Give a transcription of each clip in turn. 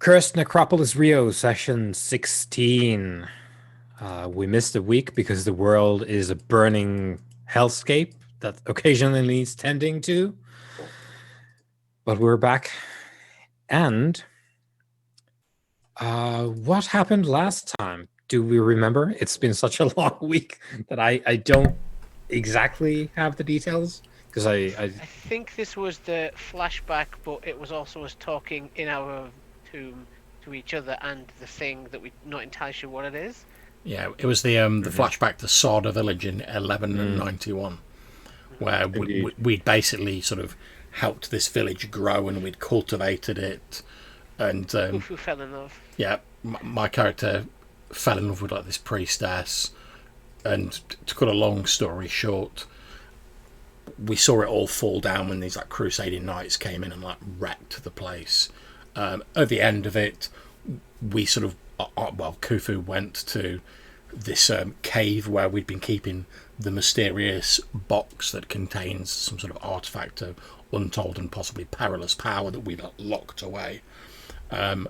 Cursed Necropolis Rio, session 16. We missed a week because the world is a burning hellscape that occasionally needs tending to. But we're back. And what happened last time? Do we remember? It's been such a long week that I don't exactly have the details. Because I I think this was the flashback, but it was also us talking in our tomb to each other and the thing that we're not entirely sure what it is. Yeah, it was the Mhm. flashback to Sarda Village in 1191, Mhm. where Indeed. we'd basically sort of helped this village grow and we'd cultivated it. And Khufu fell in love. yeah, my character fell in love with like this priestess. And to cut a long story short, we saw it all fall down when these like crusading knights came in and like wrecked the place. At the end of it, we sort of Khufu went to this cave where we'd been keeping the mysterious box that contains some sort of artifact of untold and possibly perilous power that we'd locked away. I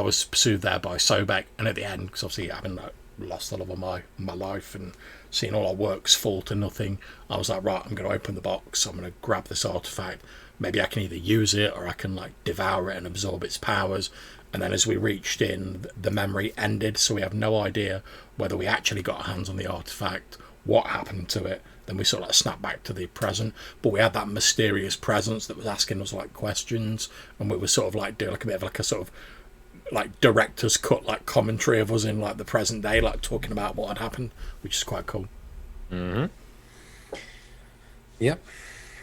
was pursued there by Sobek, and at the end, because obviously having lost the love of my life and seeing all our works fall to nothing, I was like, right, I'm going to open the box. I'm going to grab this artifact. Maybe I can either use it or I can like devour it and absorb its powers. And then as we reached in, the memory ended, so we have no idea whether we actually got our hands on the artifact, what happened to it. Then we sort of like snapped back to the present, but we had that mysterious presence that was asking us like questions, and we were sort of like doing like a bit of like a sort of like director's cut like commentary of us in like the present day, like talking about what had happened, which is quite cool. Mm-hmm. Yep.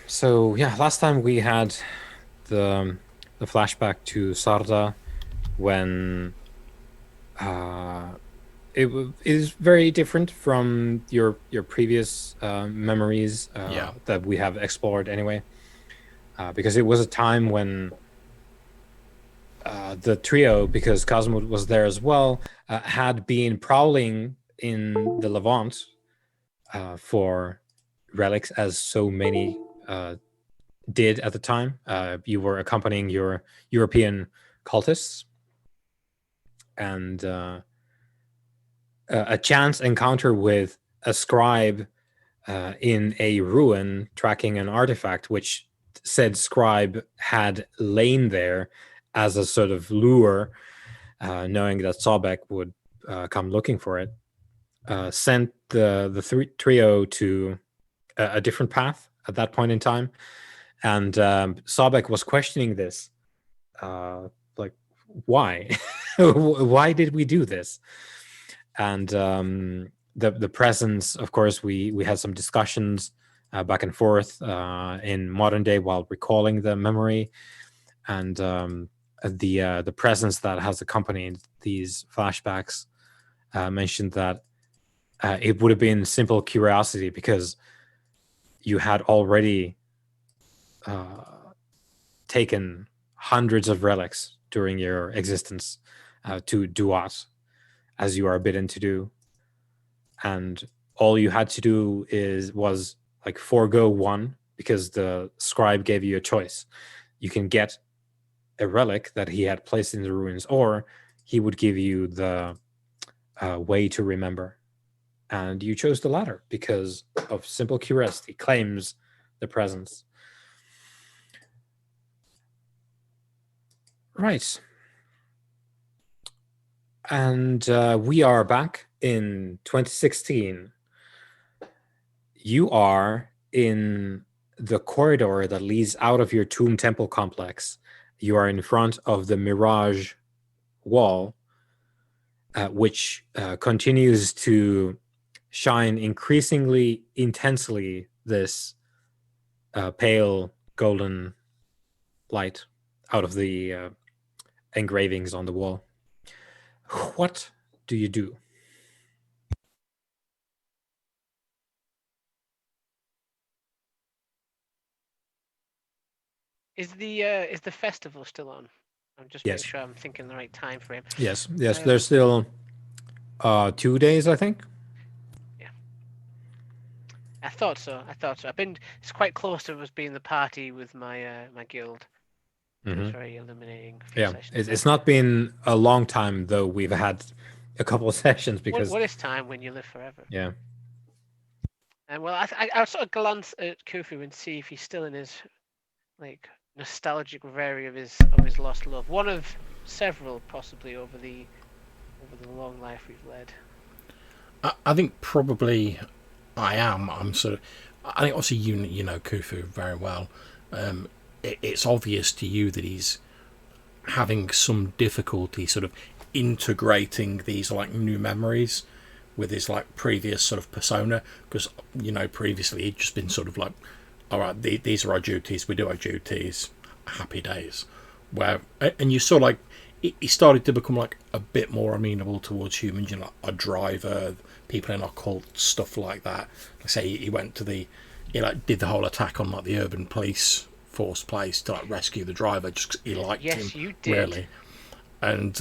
So yeah, last time we had the flashback to Sarda when it is very different from your previous memories Yeah, that we have explored anyway, because it was a time when the trio, because Cosmo was there as well, had been prowling in the Levant for relics, as so many did at the time. You were accompanying your European cultists, and a chance encounter with a scribe in a ruin tracking an artifact, which said scribe had lain there as a sort of lure, knowing that Sobek would come looking for it, sent the trio to a different path at that point in time. And Sobek was questioning this, like, why? Why did we do this? And the presence, of course, we had some discussions back and forth in modern day while recalling the memory, and the presence that has accompanied these flashbacks mentioned that it would have been simple curiosity because you had already taken hundreds of relics during your existence to Duat, as you are bidden to do, and all you had to do was like forego one because the scribe gave you a choice. You can get a relic that he had placed in the ruins, or he would give you the way to remember. And you chose the latter because of simple curiosity, claims the presence. Right. And we are back in 2016. You are in the corridor that leads out of your tomb temple complex. You are in front of the Mirage wall, which continues to shine increasingly intensely this pale golden light out of the engravings on the wall. What do you do? Is the festival still on? I'm just making Yes, sure I'm thinking the right time frame. yes. There's Um, still 2 days, I think. yeah, I thought so. I thought so. It's quite close to us being the party with my my guild. It was very illuminating. A few Yeah, sessions it's back. not been a long time though. We've had a couple of sessions because What is time when you live forever? yeah. And well, I'll sort of glance at Khufu and see if he's still in his like nostalgic reverie of his lost love. One of several, possibly over the long life we've led. I think probably I am. I'm sort of. I think obviously you know Khufu very well. It's obvious to you that he's having some difficulty sort of integrating these like new memories with his like previous sort of persona, because previously he'd just been sort of like, all right, these are our duties, we do our duties, happy days. Where and you saw like he started to become like a bit more amenable towards humans, like a driver, people in our cult, stuff like that. Like say he went to he like did the whole attack on like the urban police force place to like rescue the driver just 'cause he liked him. Yes, you did. Really. And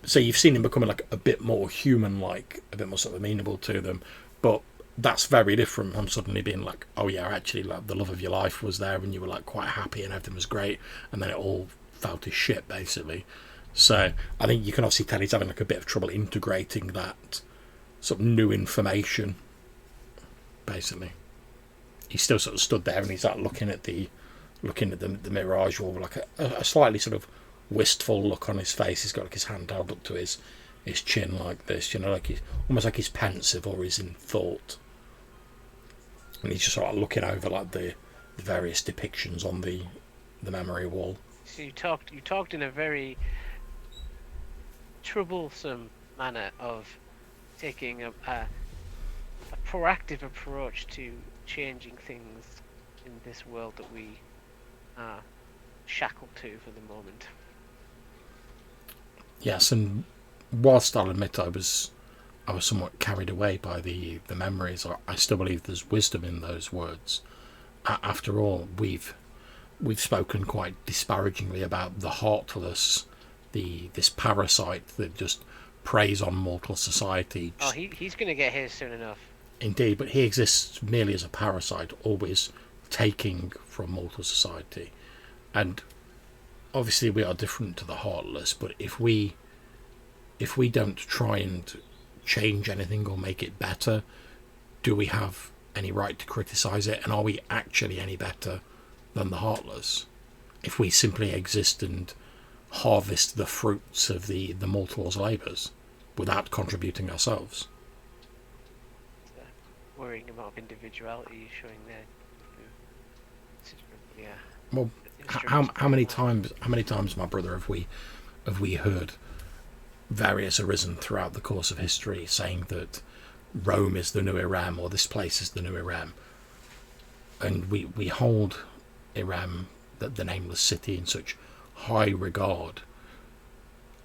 so you've seen him becoming like a bit more human-like, a bit more sort of amenable to them. But that's very different from suddenly being like, oh yeah, actually, like the love of your life was there, and you were like quite happy, and everything was great, and then it all fell to shit, basically. So I think you can obviously tell he's having like a bit of trouble integrating that sort of new information. Basically, he's still sort of stood there, and he's like looking at the mirage wall with like a slightly sort of wistful look on his face. He's got like his hand held up to his chin like this, like he's almost like he's pensive or he's in thought, and he's just sort of looking over like the various depictions on the memory wall. So you talked in a very troublesome manner of taking a proactive approach to changing things in this world that we are shackled to for the moment. Yes, and whilst I'll admit I was somewhat carried away by the memories, I still believe there's wisdom in those words. After all, we've spoken quite disparagingly about the heartless, this parasite that just preys on mortal society. Oh, he's going to get his soon enough. Indeed, but he exists merely as a parasite, always taking from mortal society. And obviously we are different to the heartless, but if we don't try and change anything or make it better, do we have any right to criticize it? And are we actually any better than the heartless if we simply exist and harvest the fruits of the mortal's labours without contributing ourselves? Worrying about individuality showing there. Yeah. Well, how many times, my brother, have we heard various arisen throughout the course of history saying that Rome is the new Iram, or this place is the new Iram, and we hold Iram, the nameless city, in such high regard,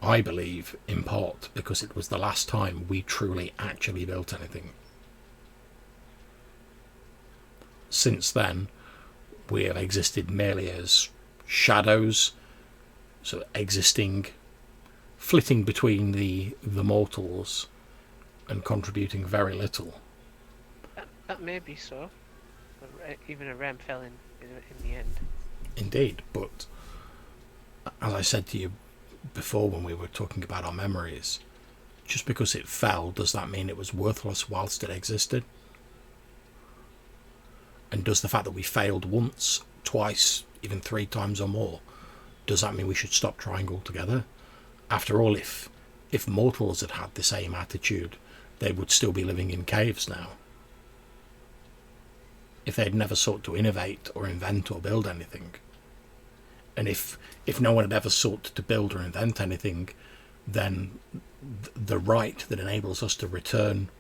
I believe, in part because it was the last time we truly actually built anything. Since then, we have existed merely as shadows, so existing, flitting between the mortals and contributing very little. That may be so. Even a ram fell in the end. Indeed, but as I said to you before when we were talking about our memories, just because it fell, does that mean it was worthless whilst it existed? And does the fact that we failed once, twice, even 3 times or more, does that mean we should stop trying altogether? After all, if mortals had had the same attitude, they would still be living in caves now. If they'd never sought to innovate or invent or build anything, and if no one had ever sought to build or invent anything, then the right that enables us to return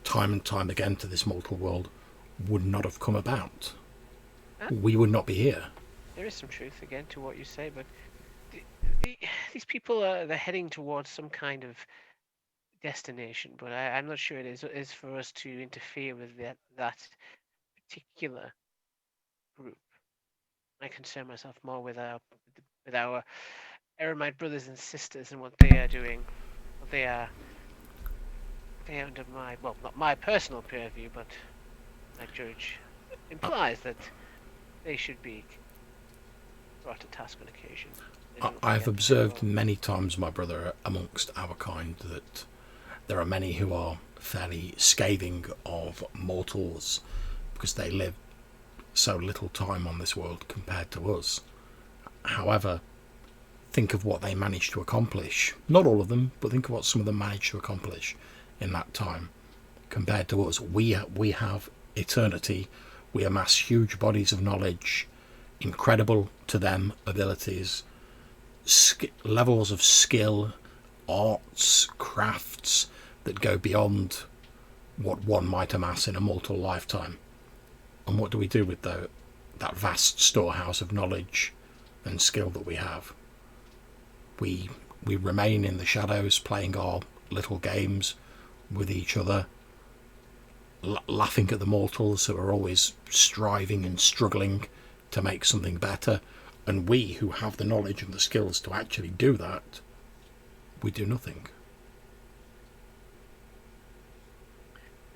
time and time again to this mortal world would not have come about. We would not be here. There is some truth again to what you say, but these people they're heading towards some kind of destination, but I'm not sure it is for us to interfere with that particular group. I concern myself more with our Eremite brothers and sisters and what they are doing. They are under my, well, not my personal purview, but my judge implies that they should be brought to task on occasion. I've observed many times, my brother, amongst our kind, that there are many who are fairly scathing of mortals because they live so little time on this world compared to us. However, think of what they managed to accomplish. Not all of them, but think of what some of them managed to accomplish in that time compared to us. We have eternity. We amass huge bodies of knowledge, incredible to them abilities, levels of skill, arts, crafts that go beyond what one might amass in a mortal lifetime. And what do we do with that vast storehouse of knowledge and skill that we have? We remain in the shadows, playing our little games with each other, laughing at the mortals who are always striving and struggling to make something better. And we, who have the knowledge and the skills to actually do that, we do nothing.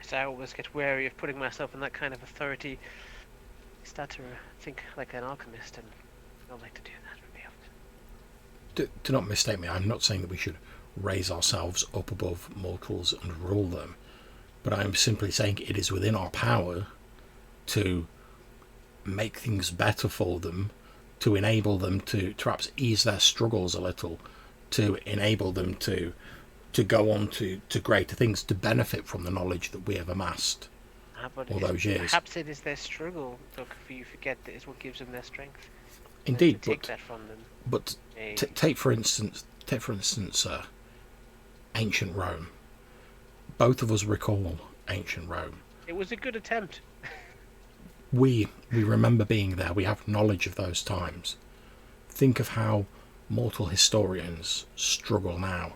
So I always get wary of putting myself in that kind of authority. I start to think like an alchemist, and I don't like to do that very often. Do not mistake me. I'm not saying that we should raise ourselves up above mortals and rule them, but I'm simply saying it is within our power to make things better for them, to enable them to perhaps ease their struggles a little, to enable them to go on to greater things, to benefit from the knowledge that we have amassed all those years. Perhaps it is their struggle, so you forget that is what gives them their strength. Indeed, take that from them. But take for instance, ancient Rome. Both of us recall ancient Rome. It was a good attempt. We remember being there. We have knowledge of those times. Think of how mortal historians struggle now.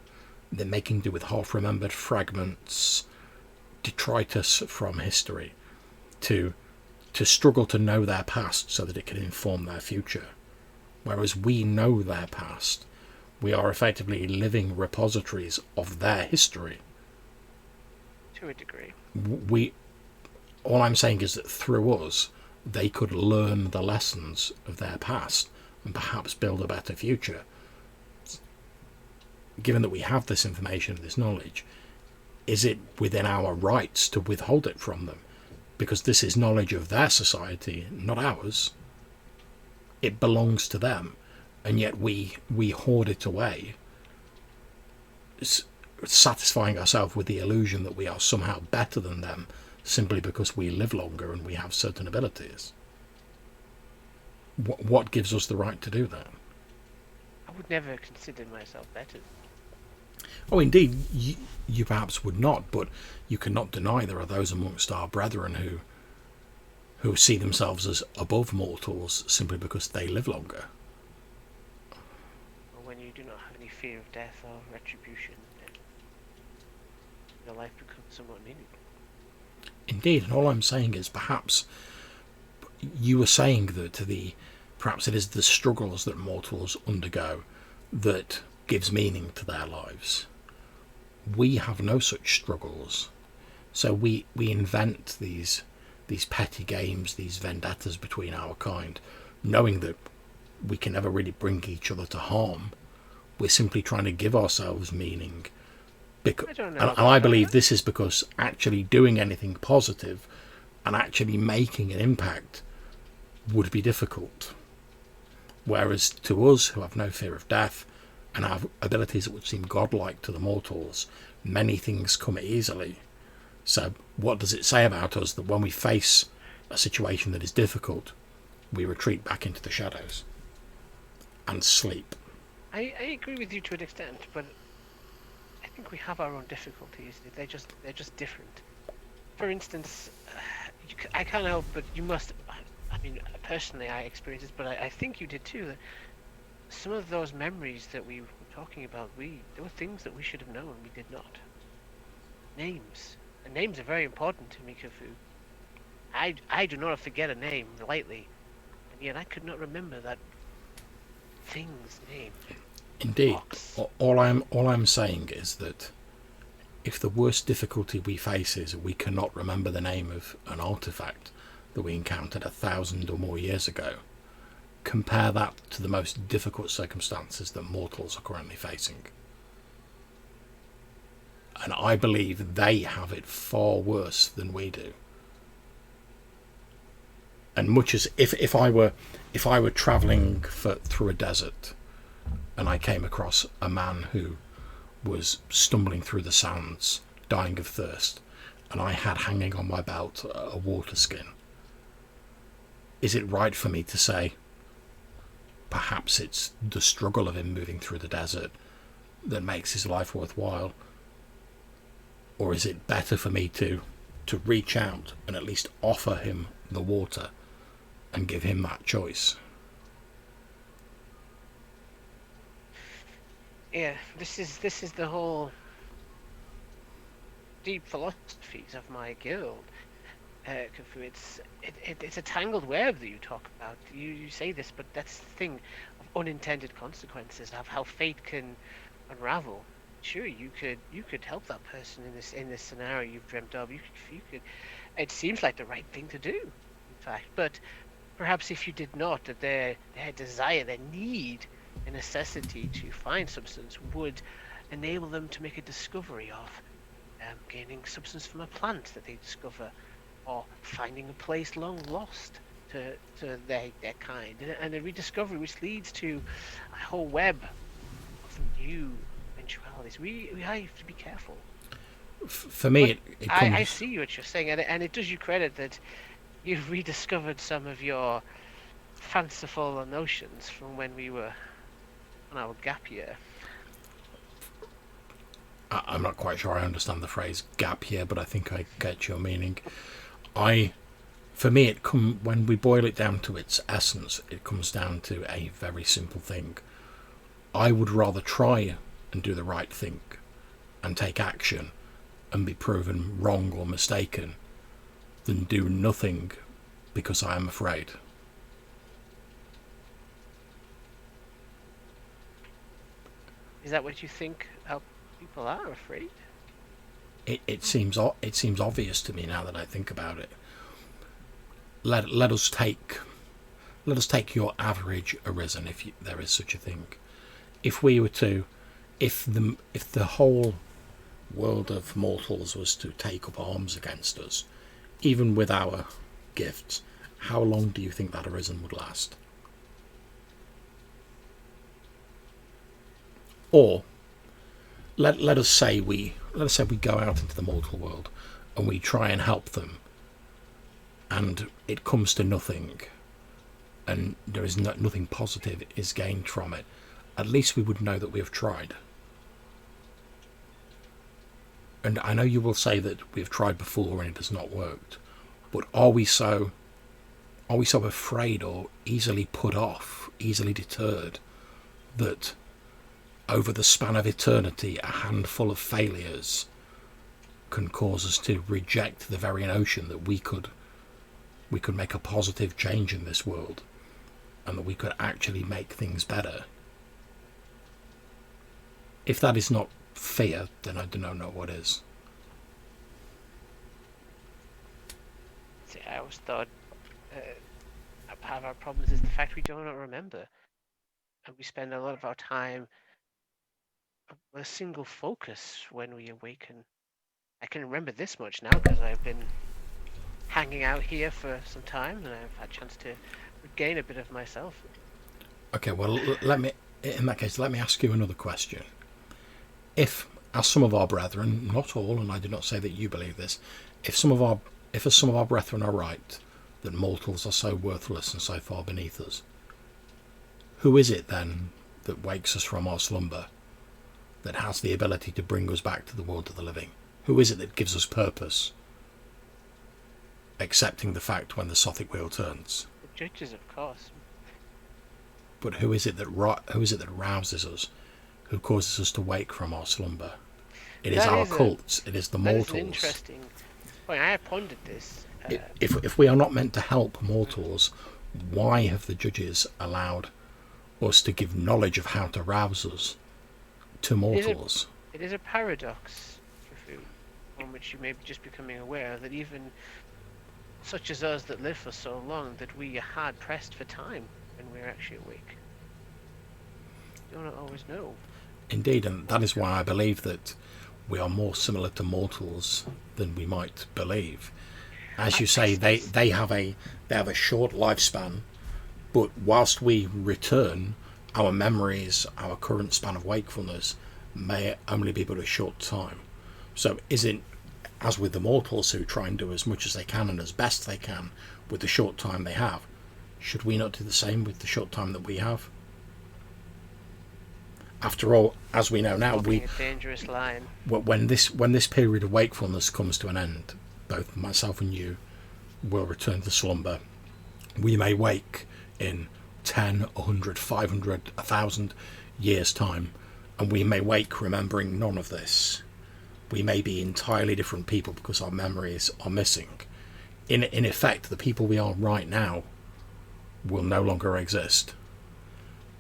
They're making do with half-remembered fragments, detritus from history, to struggle to know their past so that it can inform their future. Whereas we know their past, we are effectively living repositories of their history. To a degree. All I'm saying is that through us, they could learn the lessons of their past and perhaps build a better future. Given that we have this information, this knowledge, is it within our rights to withhold it from them? Because this is knowledge of their society, not ours. It belongs to them, and yet we hoard it away, satisfying ourselves with the illusion that we are somehow better than them, simply because we live longer and we have certain abilities. What gives us the right to do that? I would never consider myself better. Oh, indeed, you perhaps would not, but you cannot deny there are those amongst our brethren who see themselves as above mortals simply because they live longer. Or when you do not have any fear of death or retribution, then your life becomes somewhat meaningful. Indeed, and all I'm saying is perhaps you were saying that perhaps it is the struggles that mortals undergo that gives meaning to their lives. We have no such struggles, so we invent these petty games, these vendettas between our kind, knowing that we can never really bring each other to harm. We're simply trying to give ourselves meaning. And I believe this is because actually doing anything positive and actually making an impact would be difficult. Whereas to us, who have no fear of death and have abilities that would seem godlike to the mortals, many things come easily. So what does it say about us that when we face a situation that is difficult, we retreat back into the shadows and sleep? I agree with you to an extent, but I think we have our own difficulties. They're just different. For instance, I can't help but you must. I mean, personally, I experienced this, but I think you did too. That some of those memories that we were talking about, there were things that we should have known we did not. Names. And names are very important to me, Khufu. I do not forget a name lightly, and yet I could not remember that thing's name. Indeed. All I'm saying is that if the worst difficulty we face is we cannot remember the name of an artifact that we encountered 1,000 or more years ago, compare that to the most difficult circumstances that mortals are currently facing. And I believe they have it far worse than we do. And much as if I were travelling through a desert and I came across a man who was stumbling through the sands, dying of thirst, and I had hanging on my belt a water skin, is it right for me to say perhaps it's the struggle of him moving through the desert that makes his life worthwhile? Or is it better for me to reach out and at least offer him the water and give him that choice? Yeah, this is the whole deep philosophies of my guild. Khufu, it's a tangled web that you talk about. You say this, but that's the thing of unintended consequences, of how fate can unravel. Sure, you could help that person in this scenario you've dreamt of. You could. It seems like the right thing to do, in fact. But perhaps if you did not, that their desire, their need, a necessity to find substance would enable them to make a discovery of gaining substance from a plant that they discover, or finding a place long lost to their kind, and a rediscovery which leads to a whole web of new eventualities. We have to be careful. For me, it comes... I see what you're saying, and it does you credit that you've rediscovered some of your fanciful notions from when we were on our gap year. I'm not quite sure I understand the phrase gap year, but I think I get your meaning. For me, when we boil it down to its essence, it comes down to a very simple thing. I would rather try and do the right thing and take action and be proven wrong or mistaken than do nothing because I am afraid. Is that what you think how people are afraid? It seems obvious to me now that I think about it. Let us take your average arisen, if there is such a thing. If the whole world of mortals was to take up arms against us, even with our gifts, how long do you think that arisen would last? Or let us say we go out into the mortal world and we try and help them, and it comes to nothing, and there is nothing positive is gained from it. At least we would know that we have tried. And I know you will say that we have tried before and it has not worked, but are we so afraid or easily put off, easily deterred, that over the span of eternity a handful of failures can cause us to reject the very notion that we could make a positive change in this world, and that we could actually make things better? If that is not fear, then I do not know what is. See, I always thought part of our problems is the fact we do not remember, and we spend a lot of our time with a single focus when we awaken. I can remember this much now because I've been hanging out here for some time, and I've had a chance to regain a bit of myself. Okay, well, in that case, let me ask you another question. If, as some of our brethren, not all, and I do not say that you believe this, if some of our brethren are right, that mortals are so worthless and so far beneath us, who is it then that wakes us from our slumber, that has the ability to bring us back to the world of the living? Who is it that gives us purpose, accepting the fact when the Sothic wheel turns? The judges, of course. But who is it that rouses us, who causes us to wake from our slumber? It is our cults. It is the mortals. That is an interesting point. I have pondered this. If we are not meant to help mortals, why have the judges allowed us to give knowledge of how to rouse us to mortals? It is a paradox, on which you may be just becoming aware that even such as us that live for so long, that we are hard pressed for time. when we're actually awake. You don't always know. Indeed, and that is why I believe that we are more similar to mortals than we might believe. As you say, they have a short lifespan, but whilst we return, our memories, our current span of wakefulness may only be but a short time. So isn't, as with the mortals who try and do as much as they can and as best they can with the short time they have, should we not do the same with the short time that we have? After all, as we know now, Walking a dangerous line. when this period of wakefulness comes to an end, both myself and you will return to slumber. We may wake in 10, 100, 500, 1,000 years' time, and we may wake remembering none of this. We may be entirely different people because our memories are missing. In effect, the people we are right now will no longer exist,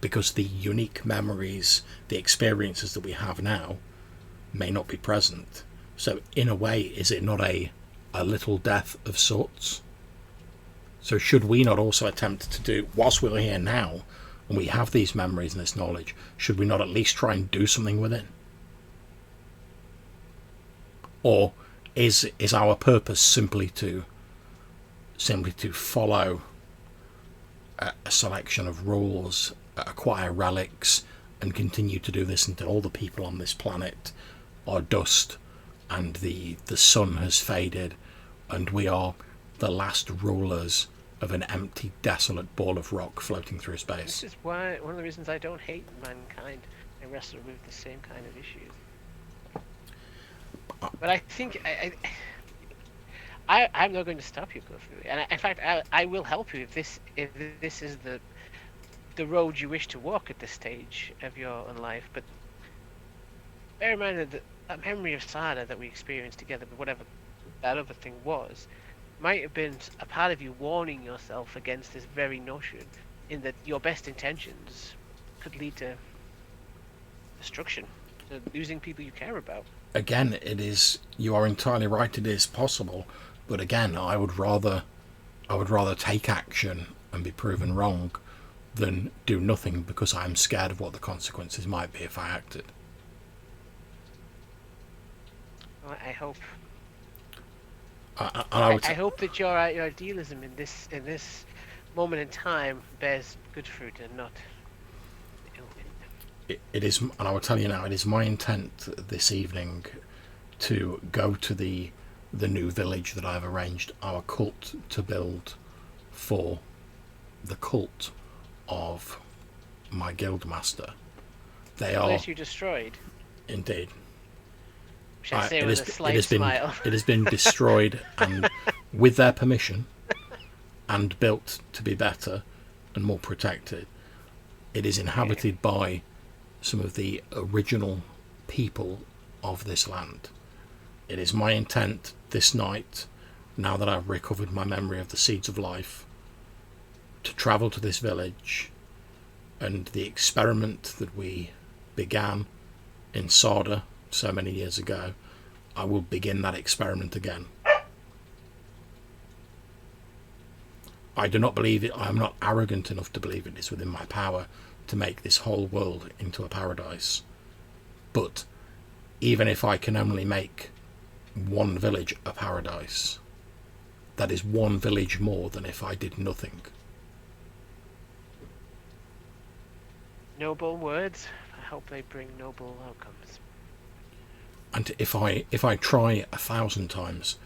because the unique memories, the experiences that we have now may not be present. So in a way, is it not a little death of sorts? So should we not also attempt to do, whilst we're here now and we have these memories and this knowledge, should we not at least try and do something with it? Or is our purpose simply to follow a selection of rules, acquire relics, and continue to do this until all the people on this planet are dust and the sun has faded and we are the last rulers of an empty, desolate ball of rock floating through space? This is why one of the reasons I don't hate mankind. I wrestle with the same kind of issues. But I think I'm not going to stop you, Clifford. And in fact, I will help you if this is the road you wish to walk at this stage of your own life. But bear in mind that memory of Sada that we experienced together, but whatever that other thing was, might have been a part of you warning yourself against this very notion, in that your best intentions could lead to destruction, to losing people you care about. Again, it is, you are entirely right, it is possible, but again, I would rather take action and be proven wrong than do nothing because I'm scared of what the consequences might be if I acted. Well, I hope. I hope that your idealism in this moment in time bears good fruit and not ill. It is, and I will tell you now, it is my intent this evening to go to the new village that I've arranged our cult to build for the cult of my guild master. They are Unless you destroyed. Indeed. Which I say with a slight smile. It has been destroyed and with their permission and built to be better and more protected. It is inhabited by some of the original people of this land. It is my intent this night, now that I've recovered my memory of the seeds of life, to travel to this village, and the experiment that we began in Sarda so many years ago, I will begin that experiment again. I do not believe it. I am not arrogant enough to believe it is within my power to make this whole world into a paradise. But even if I can only make one village a paradise, that is one village more than if I did nothing. Noble words. I hope they bring noble outcomes. And if I try 1,000 times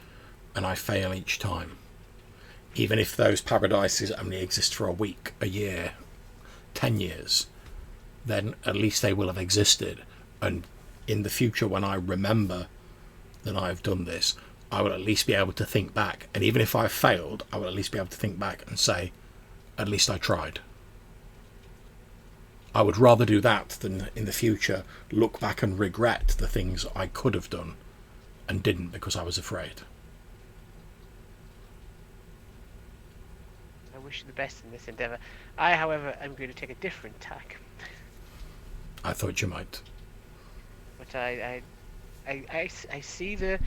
and I fail each time, even if those paradises only exist for a week, a year, 10 years, then at least they will have existed. And in the future, when I remember that I've done this, I will at least be able to think back. And even if I've failed, I will at least be able to think back and say, at least I tried. I would rather do that than in the future look back and regret the things I could have done and didn't because I was afraid. I wish you the best in this endeavour. I, however, am going to take a different tack. I thought you might. But I see the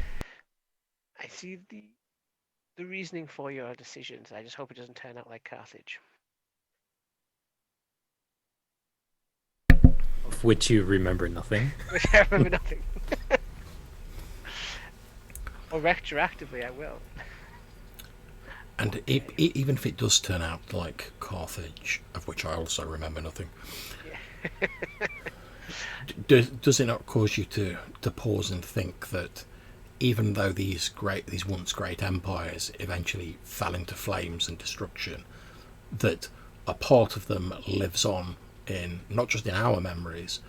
reasoning for your decisions. I just hope it doesn't turn out like Carthage. of which you remember nothing. Which I remember nothing. Or retroactively, I will. And even if it does turn out like Carthage, of which I also remember nothing, Yeah. does it not cause you to pause and think that even though these once great empires eventually fell into flames and destruction, that a part of them lives on in not just in our memories,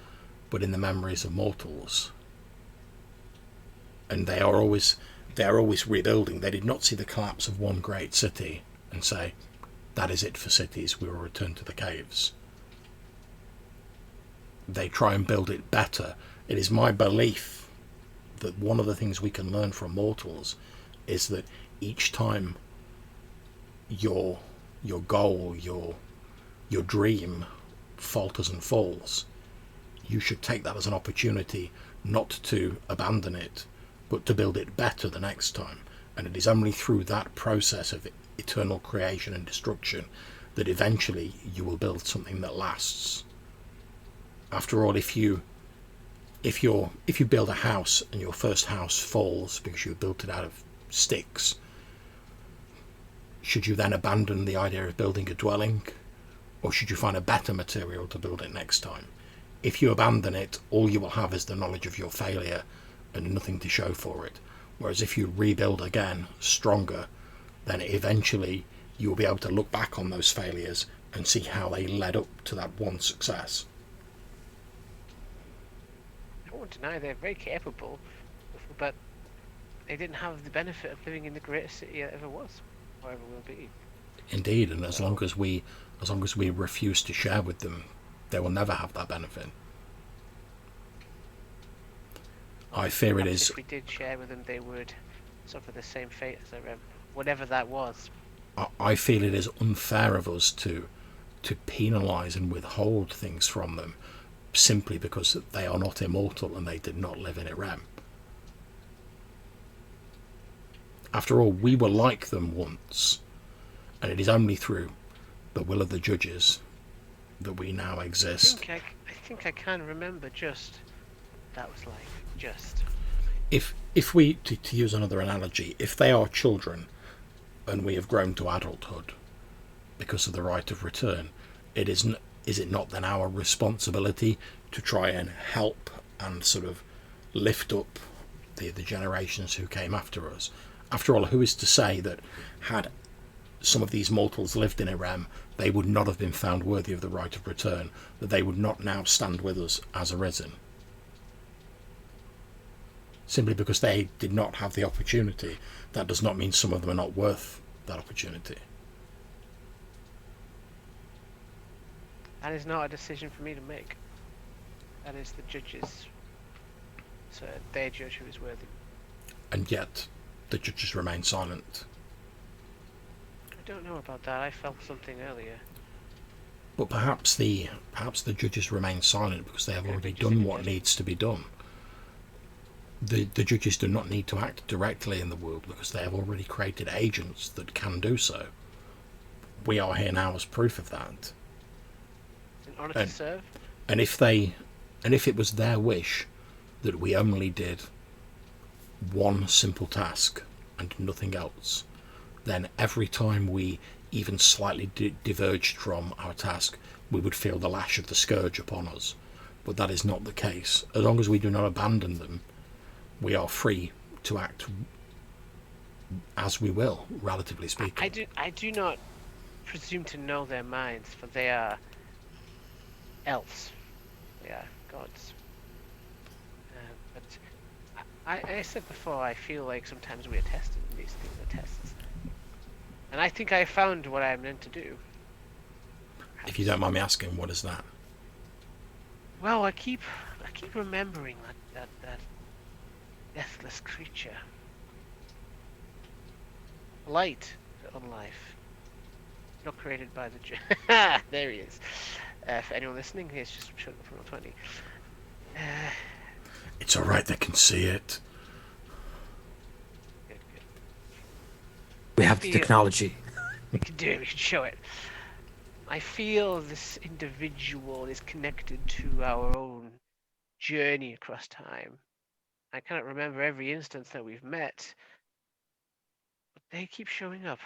but in the memories of mortals, and they are always rebuilding. They did not see the collapse of one great city and say, that is it for cities, we will return to the caves. They try and build it better. It is my belief that one of the things we can learn from mortals is that each time your goal, your dream falters and falls, you should take that as an opportunity not to abandon it, but to build it better the next time. And it is only through that process of eternal creation and destruction that eventually you will build something that lasts. After all, if you build a house and your first house falls because you built it out of sticks, should you then abandon the idea of building a dwelling, or should you find a better material to build it next time? If you abandon it, all you will have is the knowledge of your failure and nothing to show for it. Whereas if you rebuild again, stronger, then eventually you will be able to look back on those failures and see how they led up to that one success. I won't deny they're very capable, but they didn't have the benefit of living in the greatest city that ever was, or ever will be. Indeed, and as long as we refuse to share with them, they will never have that benefit. I fear it is. If we did share with them, they would suffer the same fate as whatever that was. I feel it is unfair of us to penalise and withhold things from them simply because they are not immortal and they did not live in Irem. After all, we were like them once, and it is only through the will of the judges that we now exist. I think I can remember just what that was like. Just. If we, to use another analogy, if they are children and we have grown to adulthood because of the right of return, is it not then our responsibility to try and help and sort of lift up the generations who came after us? After all, who is to say that had some of these mortals lived in Irem, they would not have been found worthy of the right of return, that they would not now stand with us as arisen? Simply because they did not have the opportunity, that does not mean some of them are not worth that opportunity. That is not a decision for me to make. That is the judges. So they judge who is worthy. And yet, the judges remain silent. I don't know about that. I felt something earlier. But perhaps the judges remain silent because they have already done what needs to be done. The judges do not need to act directly in the world because they have already created agents that can do so. We are here now as proof of that. In order to serve? And if it was their wish that we only did one simple task and nothing else, then every time we even slightly diverged from our task, we would feel the lash of the scourge upon us. But that is not the case. As long as we do not abandon them, we are free to act as we will, relatively speaking. I do not presume to know their minds, for they are elves. They are gods. But I said before, I feel like sometimes we are tested, and these things are tests. And I think I found what I'm meant to do. If you don't mind me asking, what is that? Well, I keep remembering that deathless creature. Light on life. Not created by the there he is. For anyone listening, he's just showing up from Roll20. It's alright, they can see it. Good. We have the technology. We can do it, we can show it. I feel this individual is connected to our old journey across time. I cannot remember every instance that we've met, but they keep showing up.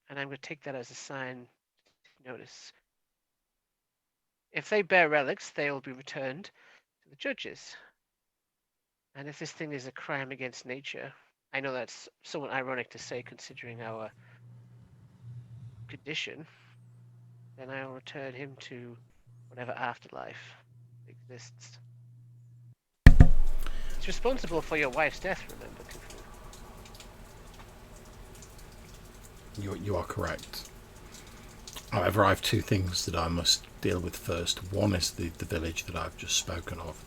And I'm going to take that as a sign to notice. If they bear relics, they will be returned to the judges. And if this thing is a crime against nature, I know that's somewhat ironic to say considering our condition, then I'll return him to whatever afterlife exists. He's responsible for your wife's death, remember, Khufu? You are correct. However, I have two things that I must deal with first. One is the village that I've just spoken of.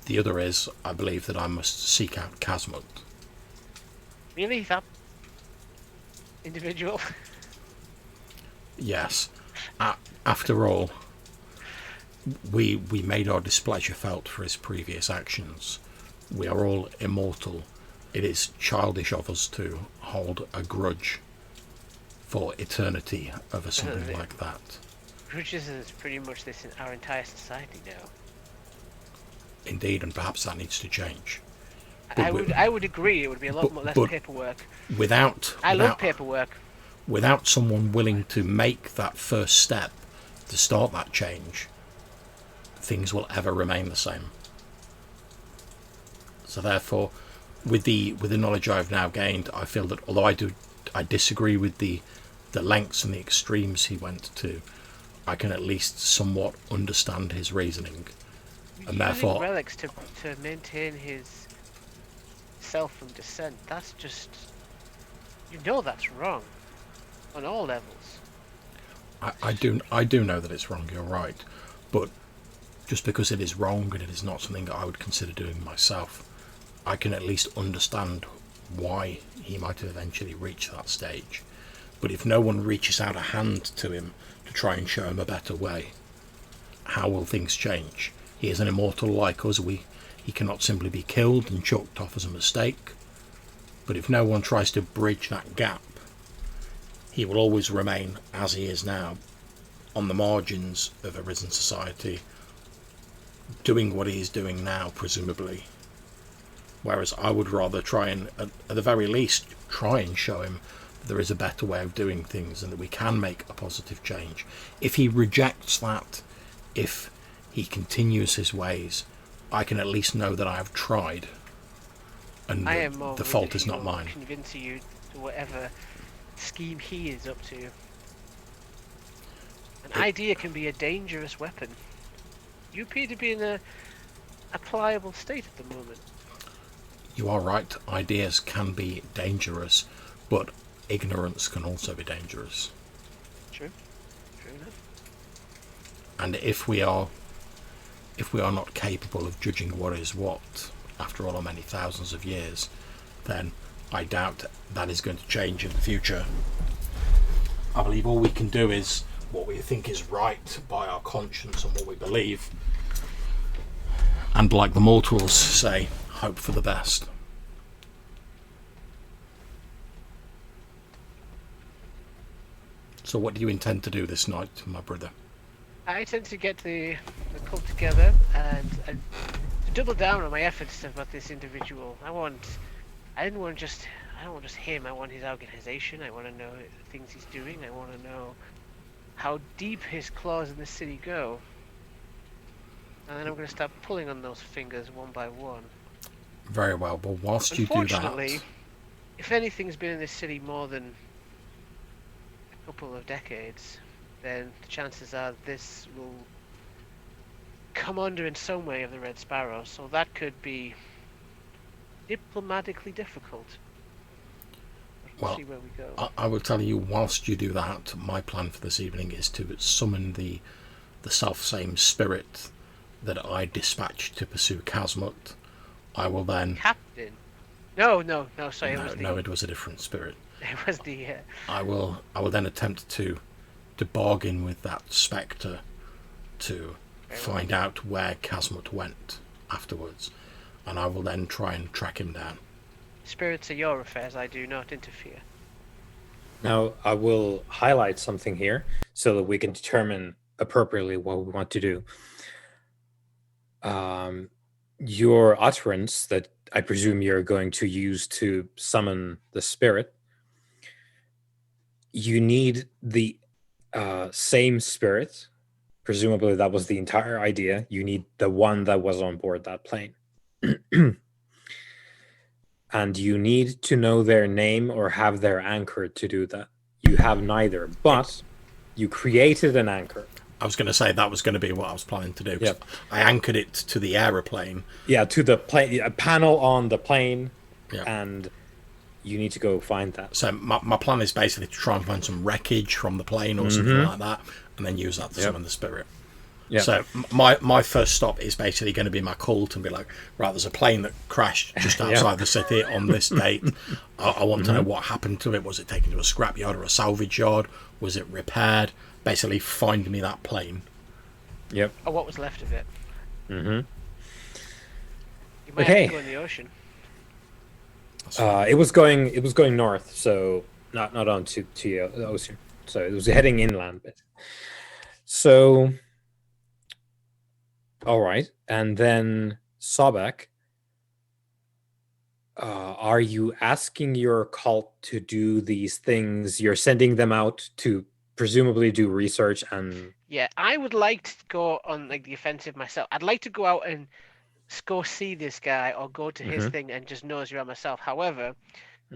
The other is, I believe that I must seek out Casmut. Really? That individual? Yes. After all, we made our displeasure felt for his previous actions. We are all immortal. It is childish of us to hold a grudge for eternity over something like that. Grudges is pretty much this in our entire society now. Indeed, and perhaps that needs to change. I would agree. It would be a lot less paperwork. I love paperwork. Without someone willing to make that first step to start that change, things will ever remain the same. So therefore, with the knowledge I've now gained, I feel that although I disagree with the lengths and the extremes he went to, I can at least somewhat understand his reasoning. And therefore, relics to maintain his self from dissent, that's just, that's wrong on all levels. I do know that it's wrong, you're right, but just because it is wrong and it is not something that I would consider doing myself, I can at least understand why he might have eventually reached that stage. But if no one reaches out a hand to him to try and show him a better way, how will things change? He is an immortal like us. He cannot simply be killed and chalked off as a mistake. But if no one tries to bridge that gap, he will always remain as he is now, on the margins of a risen society, doing what he is doing now, presumably. Whereas I would rather try and, at the very least, try and show him that there is a better way of doing things and that we can make a positive change. If he rejects that, if he continues his ways, I can at least know that I have tried, and the fault is not mine. Convincing you to whatever scheme he is up to. An idea can be a dangerous weapon. You appear to be in a pliable state at the moment. You are right, ideas can be dangerous, but ignorance can also be dangerous. True enough. And if we are not capable of judging what is what, after all, many thousands of years, then I doubt that is going to change in the future. I believe all we can do is what we think is right by our conscience and what we believe, and like the mortals say, hope for the best. So what do you intend to do this night, my brother? I tend to get the cult together and to double down on my efforts about this individual. I don't want just him. I want his organization. I want to know the things he's doing. I want to know how deep his claws in the city go. And then I'm going to start pulling on those fingers one by one. Very well, but whilst you do that... Unfortunately, if anything's been in this city more than a couple of decades, then the chances are this will come under in some way of the Red Sparrow, so that could be diplomatically difficult. We'll see where we go. I will tell you, whilst you do that, my plan for this evening is to summon the self-same spirit that I dispatched to pursue Casmut. I will then... Captain? No, sorry. It was a different spirit. It was the... I will then attempt to bargain with that spectre to find out where Casmut went afterwards, and I will then try and track him down. Spirits are your affairs, I do not interfere. Now, I will highlight something here so that we can determine appropriately what we want to do. your utterance that I presume you're going to use to summon the spirit, you need the same spirit. Presumably, that was the entire idea. You need the one that was on board that plane. And you need to know their name or have their anchor to do that. You have neither, but you created an anchor. I was going to say that was going to be what I was planning to do. Yep. I anchored it to the aeroplane. Yeah, to the plane, a panel on the plane, Yeah. and you need to go find that. So my plan is basically to try and find some wreckage from the plane or something like that, and then use that to summon the spirit. Yeah. So my first stop is basically going to be my cult and be like, right, there's a plane that crashed just outside the city on this date. I want to know what happened to it. Was it taken to a scrapyard or a salvage yard? Was it repaired? Basically, find me that plane. Yep. Or what was left of it. Mm-hmm. You might have to go in the ocean. It was going north, so not on to the ocean. So it was heading inland. So, all right, and then Sobek, are you asking your cult to do these things? You're sending them out to presumably do research and. Yeah, I would like to go on like the offensive myself. I'd like to go out and go see this guy or go to his thing and just nose around myself. However,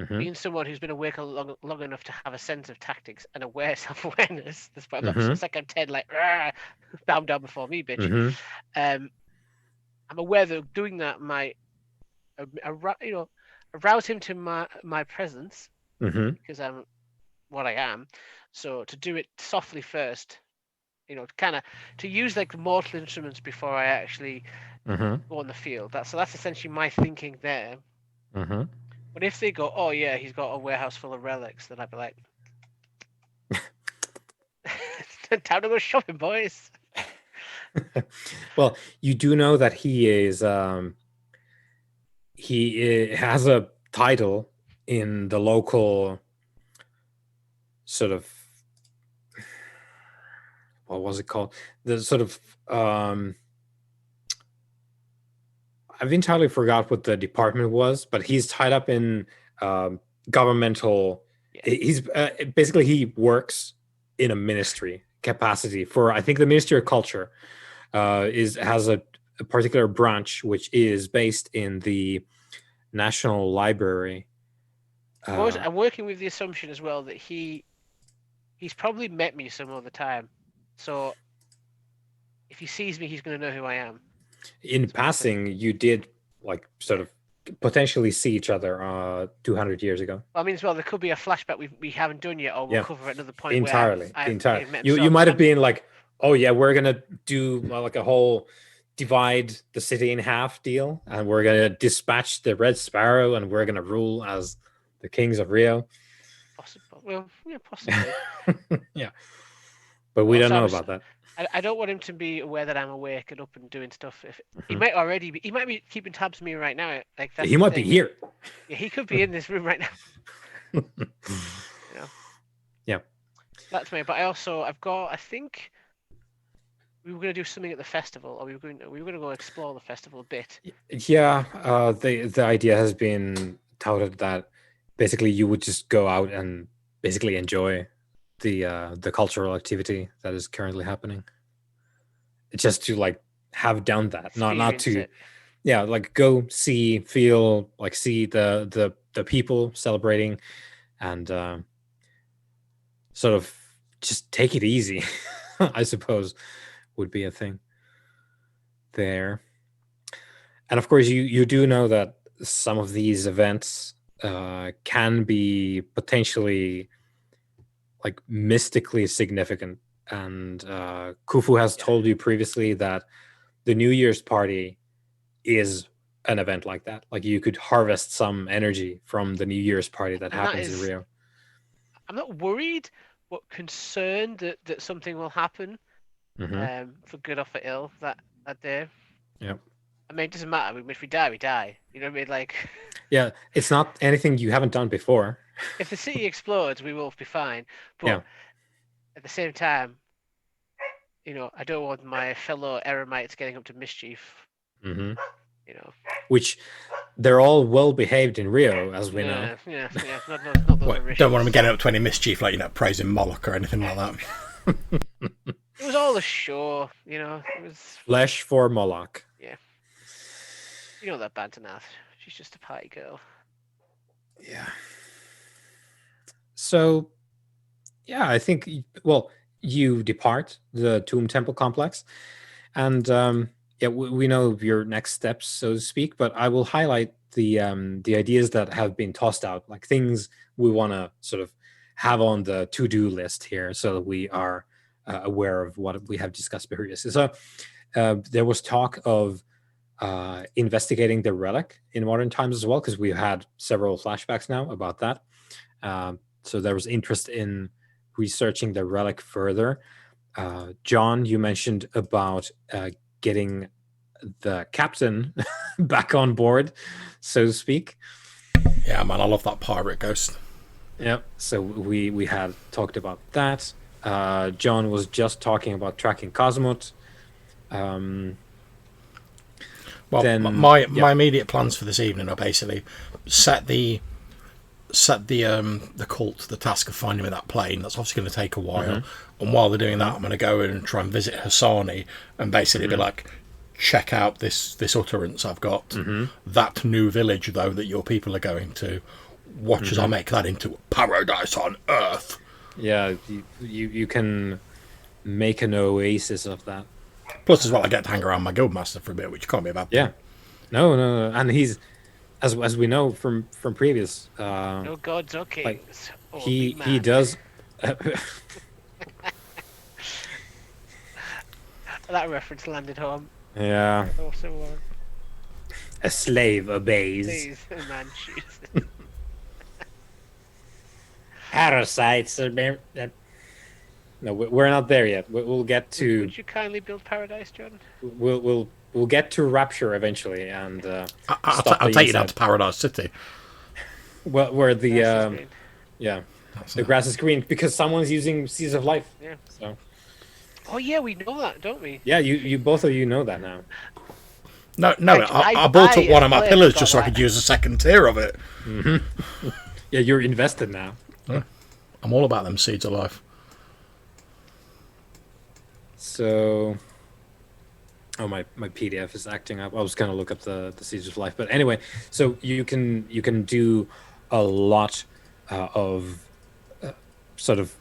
being someone who's been awake long enough to have a sense of tactics and aware self-awareness, despite I'm not second 10 like bow down before me, bitch. I'm aware that doing that might, arouse him to my presence because I'm what I am. So to do it softly first, kind of to use like the mortal instruments before I actually go on the field. That's essentially my thinking there. But if they go, oh yeah, he's got a warehouse full of relics, then I'd be like, time to go shopping, boys. Well, you do know that he is he has a title in the local sort of, what was it called? The sort of I've entirely forgot what the department was, but he's tied up in governmental. Yeah. He's basically he works in a ministry capacity for, I think, the Ministry of Culture. Has a particular branch which is based in the National Library. I'm working with the assumption as well that he's probably met me some other time, so if he sees me, he's going to know who I am. In passing, you did like sort of potentially see each other 200 years ago. I mean, as well, there could be a flashback we haven't done yet, or we'll cover at another point. Entirely. You might have been like, oh yeah, we're gonna do like a whole divide the city in half deal, and we're gonna dispatch the Red Sparrow, and we're gonna rule as the kings of Rio. Possible. Well, yeah, possibly. Yeah, but we don't know about that. I don't want him to be aware that I'm awake and up and doing stuff. If he might already be, he might be keeping tabs on me right now. Like he might be here. Yeah, he could be in this room right now. Yeah. That's me. But I've got. I think we were going to do something at the festival, or we were going to go explore the festival a bit. Yeah. The idea has been touted that basically you would just go out and basically enjoy the cultural activity that is currently happening, just to like have done that, not to like go see, feel, like see the people celebrating, and sort of just take it easy. I suppose would be a thing there. And of course you do know that some of these events can be potentially like mystically significant, and Khufu has told you previously that the New Year's party is an event like that. Like you could harvest some energy from the New Year's party that happens in Rio. I'm not worried, but concerned that something will happen, for good or for ill that day. Yeah. I mean, it doesn't matter. If we die, we die. You know what I mean? Like. Yeah, it's not anything you haven't done before. If the city explodes, we will be fine. But at the same time, I don't want my fellow eremites getting up to mischief. Mm-hmm. You know. Which they're all well behaved in Rio, as we know. Yeah. Not those What, Orishas. don't want them getting up to any mischief, like, praising Moloch or anything like that. It was all a show, you know. It was Flesh for Moloch. Yeah. You know that Bantanath. She's just a party girl. Yeah. So, yeah, I think, well, you depart the Tomb Temple complex, and yeah, we know your next steps, so to speak, but I will highlight the ideas that have been tossed out, like things we want to sort of have on the to-do list here, so that we are aware of what we have discussed previously. So there was talk of investigating the relic in modern times as well, because we've had several flashbacks now about that. So there was interest in researching the relic further. John, you mentioned about getting the captain back on board, so to speak. Yeah, man, I love that pirate ghost. Yep. So we had talked about that. John was just talking about tracking Cosmot. Well, Then, my immediate plans for this evening are basically set the cult the task of finding me that plane. That's obviously going to take a while, and while they're doing that, I'm going to go in and try and visit Hassani and basically be like, check out this utterance I've got. That new village though that your people are going to. Watch as I make that into paradise on Earth. Yeah, you can make an oasis of that. Plus, as well, I get to hang around my guildmaster for a bit, which can't be a bad thing. Yeah, no, and he's, as we know from previous. No gods or kings. Like, or he does. That reference landed home. Yeah. Also, A slave obeys. please, man, choose. Parasites. No, we're not there yet. We'll get to. Would you kindly build paradise, John? We'll get to Rapture eventually, and I'll take you down to Paradise City. Well, where the Grass is green. yeah, the grass is green because someone's using Seeds of Life. Yeah. So Oh yeah, we know that, don't we? yeah, you both of you know that now. No, I I bought up one of my clearly pillars got just so I that. could use a second tier of it. Yeah, you're invested now. I'm all about them Seeds of Life. So, oh, my PDF is acting up. I was going to look up the Seeds of Life, but anyway, so you can do a lot of sort of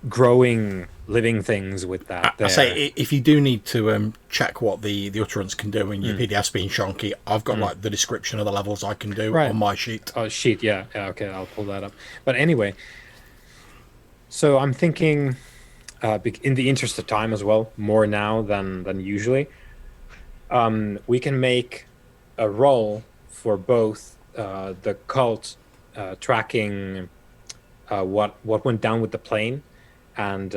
growing living things with that. I say if you do need to check what the utterance can do and your PDF's being shonky, I've got like the description of the levels I can do on my sheet. Oh, sheet, yeah, okay, I'll pull that up. But anyway, so I'm thinking, in the interest of time as well, more now than usually, we can make a roll for both the cult tracking what went down with the plane, and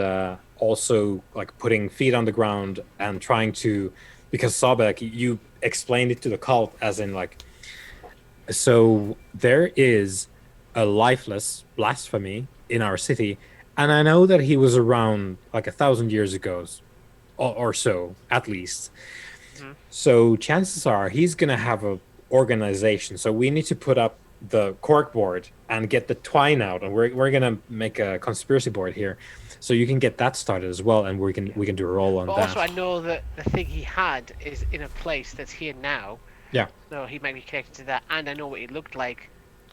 also like putting feet on the ground and trying to, because Sabek, you explained it to the cult as in like, so there is a lifeless blasphemy in our city, and I know that he was around like 1,000 years ago or so at least. So chances are he's gonna have a organization, so we need to put up the cork board and get the twine out, and we're gonna make a conspiracy board here, so you can get that started as well, and we can do a roll on But that. also, I know that the thing he had is in a place that's here now. Yeah. So he might be connected to that, and I know what he looked like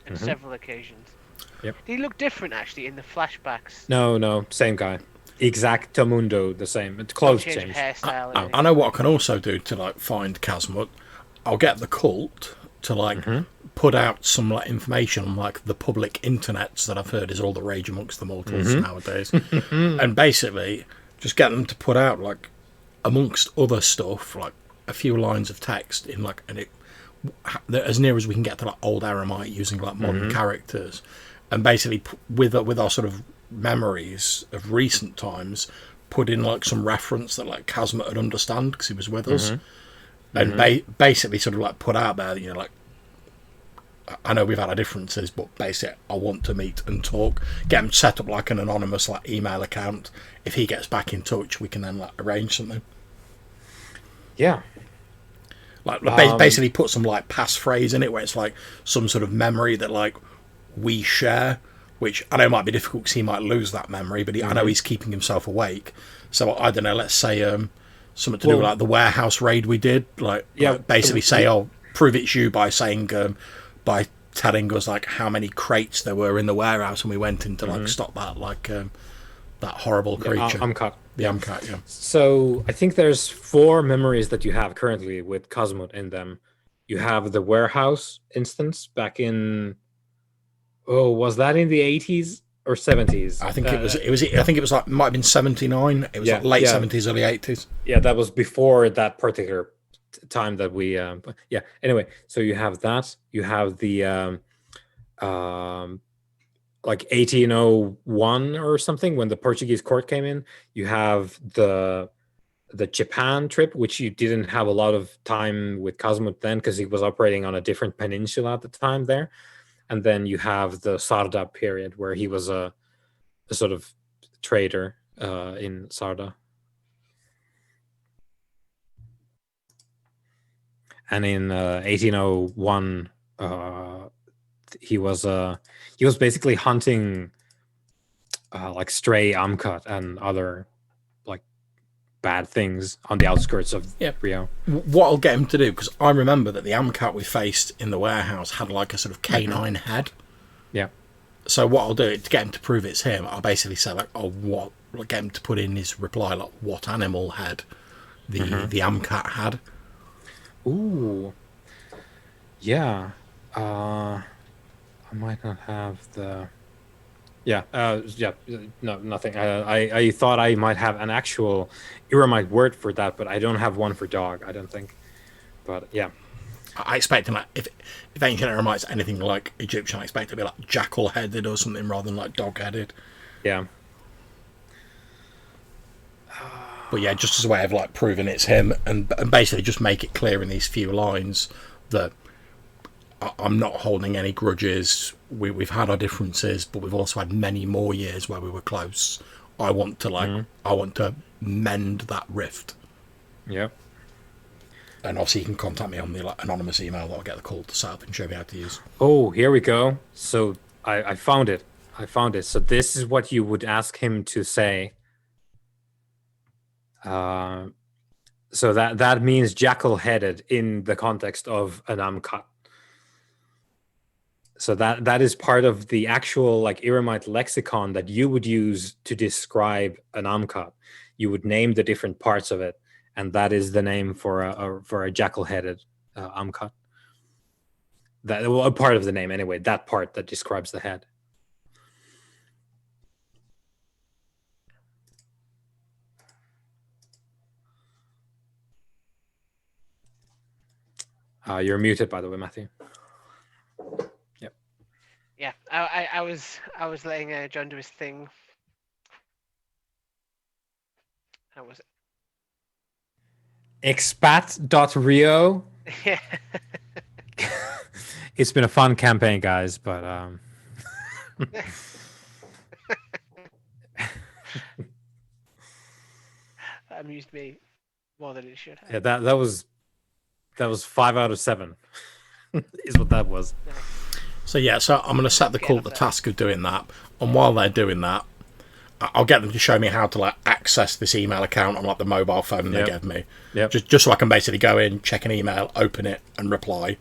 on several occasions. Yep. Did he look different actually in the flashbacks? No, same guy, exactamundo the same. It's clothes Change of change. hairstyle. and I everything. know what I can also do to like find Casmut. I'll get the cult to like put out some like information on like the public internets that I've heard is all the rage amongst the mortals nowadays, and basically just get them to put out like amongst other stuff like a few lines of text in like as near as we can get to like old Aramite using like modern characters, and basically with our sort of memories of recent times, put in like some reference that like Casmut would understand because he was with us, and basically sort of like put out there, you know, like, I know we've had our differences, but basically I want to meet and talk. Get him set up like an anonymous like email account. If he gets back in touch, we can then like arrange something. Yeah, Like basically put some like passphrase in it where it's like some sort of memory that like we share, which I know might be difficult because he might lose that memory, but I know he's keeping himself awake. So I don't know. Let's say something to do with like the warehouse raid we did. Like basically say, "Oh, prove it's you" by saying by telling us like how many crates there were in the warehouse, and we went in to like stop that that horrible creature. Umcut. The Umcat, yeah. So I think there's 4 memories that you have currently with Cosmod in them. You have the warehouse instance back in, was that in the 80s or 70s? I think it was. I think it was like might have been 79. It was like late 70s, early 80s. Yeah, that was before that particular time that we. Yeah. Anyway, so you have that. You have the like 1801 or something when the Portuguese court came in. You have the Japan trip, which you didn't have a lot of time with Cosmod then because he was operating on a different peninsula at the time there. And then you have the Sarda period where he was a sort of trader in Sarda. And in 1801, he was basically hunting like stray Amkat and other like bad things on the outskirts of Rio. What I'll get him to do, because I remember that the Amcat we faced in the warehouse had like a sort of canine head. Yeah. So what I'll do to get him to prove it's him, I'll basically say like, get him to put in his reply like what animal head the Amcat had. Ooh. Yeah. I might not have the. Yeah. No, nothing. I thought I might have an actual Iramite word for that, but I don't have one for dog. I don't think. But yeah. I expect him like if ancient Iramite's anything like Egyptian, I expect it to be like jackal-headed or something rather than like dog-headed. Yeah. But yeah, just as a way of like proving it's him, and basically just make it clear in these few lines that I'm not holding any grudges. We've had our differences, but we've also had many more years where we were close. I want to mend that rift. Yeah. And obviously you can contact me on the like, anonymous email that I'll get the call to set up and show me how to use. Oh, here we go. So I found it. So this is what you would ask him to say. So that means jackal-headed in the context of an Amkat. So that is part of the actual like Iramite lexicon that you would use to describe an Amkat. You would name the different parts of it, and that is the name for a jackal-headed Amkat. A part of the name anyway. That part that describes the head. You're muted, by the way, Matthew. Yep. Yeah, I was letting John do his thing. How was it? Expat.rio. Yeah. It's been a fun campaign, guys, but That amused me more than it should have. yeah, that was 5 out of 7 is what that was. So yeah, so I'm going to set the cult the task of doing that, and while they're doing that, I'll get them to show me how to like access this email account on like the mobile phone they gave me. Yeah. Just so I can basically go in, check an email, open it, and reply.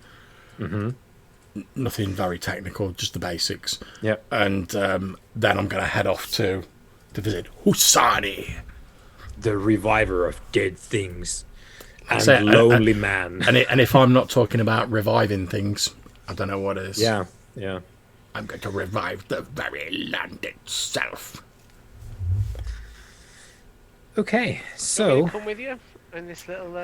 Nothing very technical, just the basics. Yeah. And then I'm going to head off to visit Husani, the reviver of dead things, and lonely man. And if I'm not talking about reviving things, I don't know what is. Yeah. I'm going to revive the very land itself. Okay, So so come with you in this little.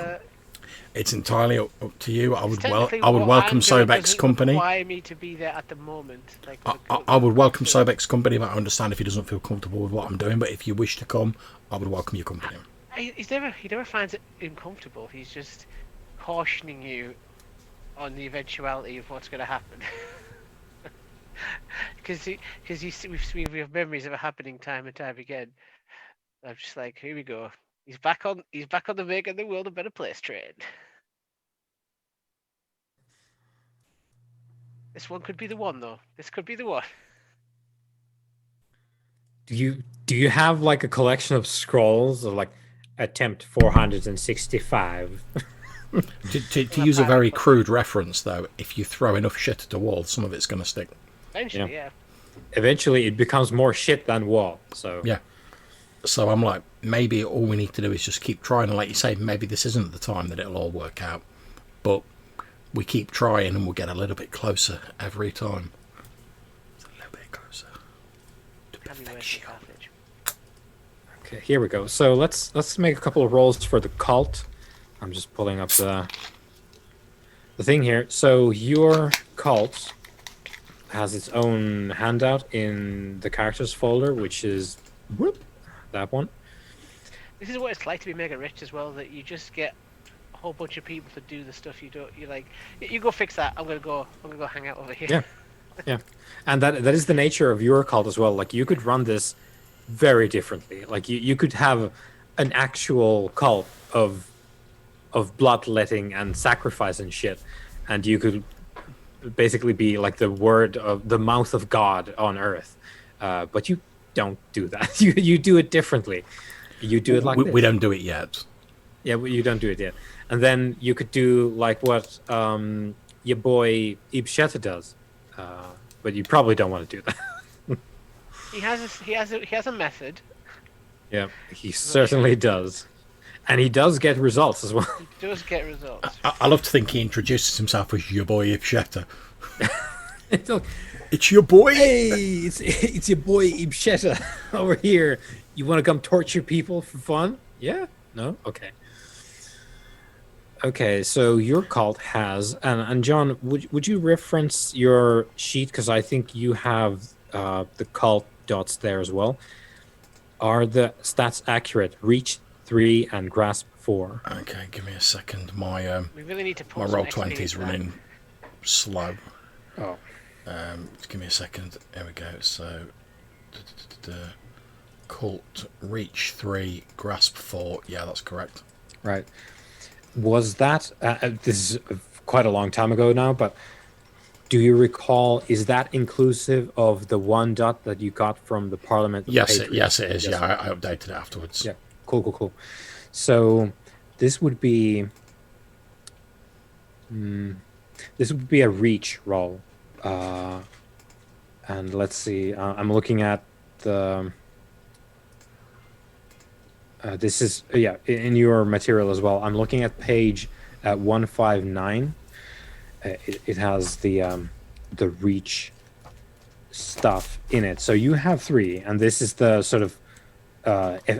It's entirely up to you. I would technically welcome what I'm doing Sobek's doesn't company. require me to be there at the moment. Like I would welcome Sobek's company, but I understand if he doesn't feel comfortable with what I'm doing. But if you wish to come, I would welcome your company. He never finds it uncomfortable. He's just cautioning you on the eventuality of what's going to happen. Because we have memories of it happening time and time again. I'm just like, here we go. He's back on the making the world a better place train. This one could be the one, though. This could be the one. Do you have like a collection of scrolls of like attempt 465? To use a very crude reference, though, if you throw enough shit at a wall, some of it's going to stick. Eventually, yeah. Eventually, it becomes more shit than wall. So yeah. So I'm like, maybe all we need to do is just keep trying, and like you say, maybe this isn't the time that it'll all work out, but we keep trying, and we'll get a little bit closer every time. It's a little bit closer to perfection. Okay, here we go. So let's make a couple of rolls for the cult. I'm just pulling up the thing here. So your cult has its own handout in the characters folder, which is that one. This is what it's like to be mega rich as well. That you just get a whole bunch of people to do the stuff you don't. You like, you go fix that. I'm gonna go hang out over here. Yeah, yeah, and that is the nature of your cult as well. Like you could run this very differently. Like you could have an actual cult of bloodletting and sacrifice and shit, and you could basically be like the mouth of God on earth. But you don't do that. You do it differently. You do it like we don't do it yet. Yeah, you don't do it yet. And then you could do like what your boy Ibsheta does, but you probably don't want to do that. He has a method. Yeah, he certainly does. And he does get results as well. He does get results. I love to think he introduces himself as your boy Ibsheta. It's your boy. Hey, it's your boy Ibsheta over here. You want to come torture people for fun? Yeah? No? Okay. Okay, so your cult has, and John, would you reference your sheet, because I think you have the cult dots there as well. Are the stats accurate? Reach 3 and grasp 4. Okay, give me a second. My we really need to my roll 20 is running slow. Oh. Give me a second. There we go. So, cult, reach 3, grasp 4. Yeah, that's correct. Right. Was that this is quite a long time ago now, but do you recall, is that inclusive of the 1 dot that you got from the Parliament? Yes, it is. Yes. Yeah, I updated it afterwards. Yeah, cool. So this would be a reach roll, and let's see. I'm looking at the. This is in your material as well. I'm looking at page 159. It has the reach stuff in it. So you have 3, and this is the sort of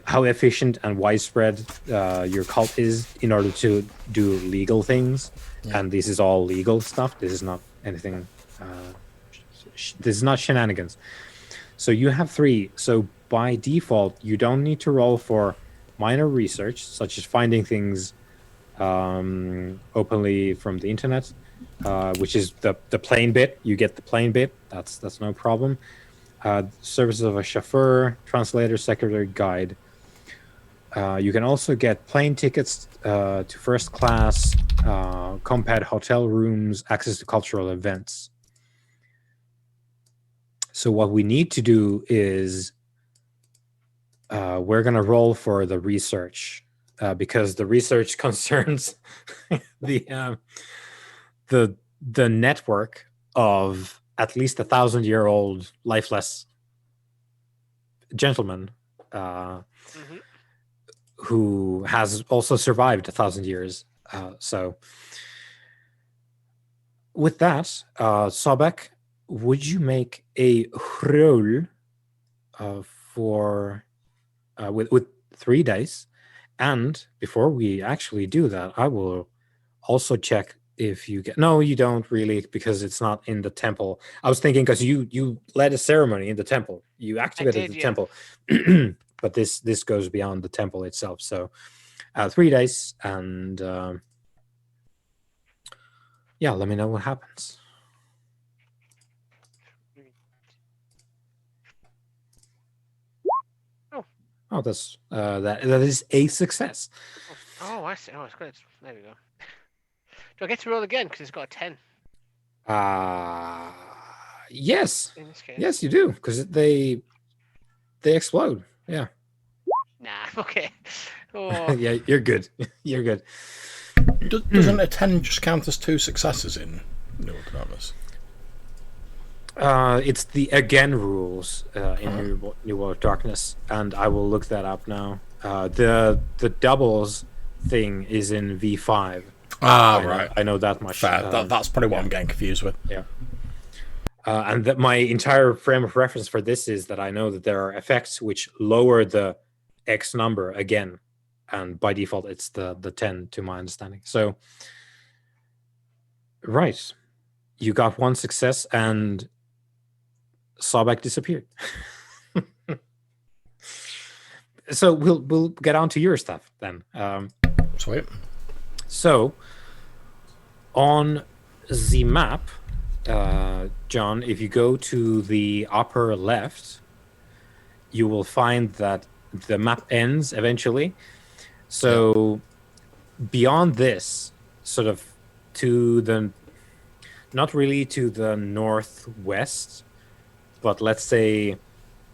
how efficient and widespread your cult is in order to do legal things. Yeah. And this is all legal stuff. This is not anything. This is not shenanigans. So you have 3. So by default, you don't need to roll for minor research, such as finding things openly from the internet, which is the plain bit. You get the plain bit. That's no problem. Services of a chauffeur, translator, secretary, guide. You can also get plane tickets to first class, compact hotel rooms, access to cultural events. So what we need to do is we're going to roll for the research because the research concerns the network of at least 1,000-year-old lifeless gentleman who has also survived 1,000 years. So with that, Sobek, would you make a roll for with 3 dice? And before we actually do that, I will also check if you get. No, you don't really, because it's not in the temple. I was thinking because you led a ceremony in the temple. You activated the temple, but this goes beyond the temple itself. So 3 dice, and let me know what happens. Oh, that's that is a success. Oh, I see. Oh, it's good. There we go. Do I get to roll again because it's got a 10? Uh yes. in this case? Yes, you do, because they explode. Yeah. Nah. Okay. Oh, Yeah, you're good. You're good. Doesn't a 10 just count as 2 successes in New Order? It's the again rules in New World of Darkness, and I will look that up now. The doubles thing is in V5. Right. I know that much. Fair. That's probably what I'm getting confused with. Yeah. And that my entire frame of reference for this is that I know that there are effects which lower the X number again, and by default it's the 10 to my understanding. So, right, you got 1 success and Sawback disappeared. So we'll get on to your stuff then. Sweet. So on the map, John, if you go to the upper left, you will find that the map ends eventually. So beyond this, sort of to the, not really to the northwest, but let's say,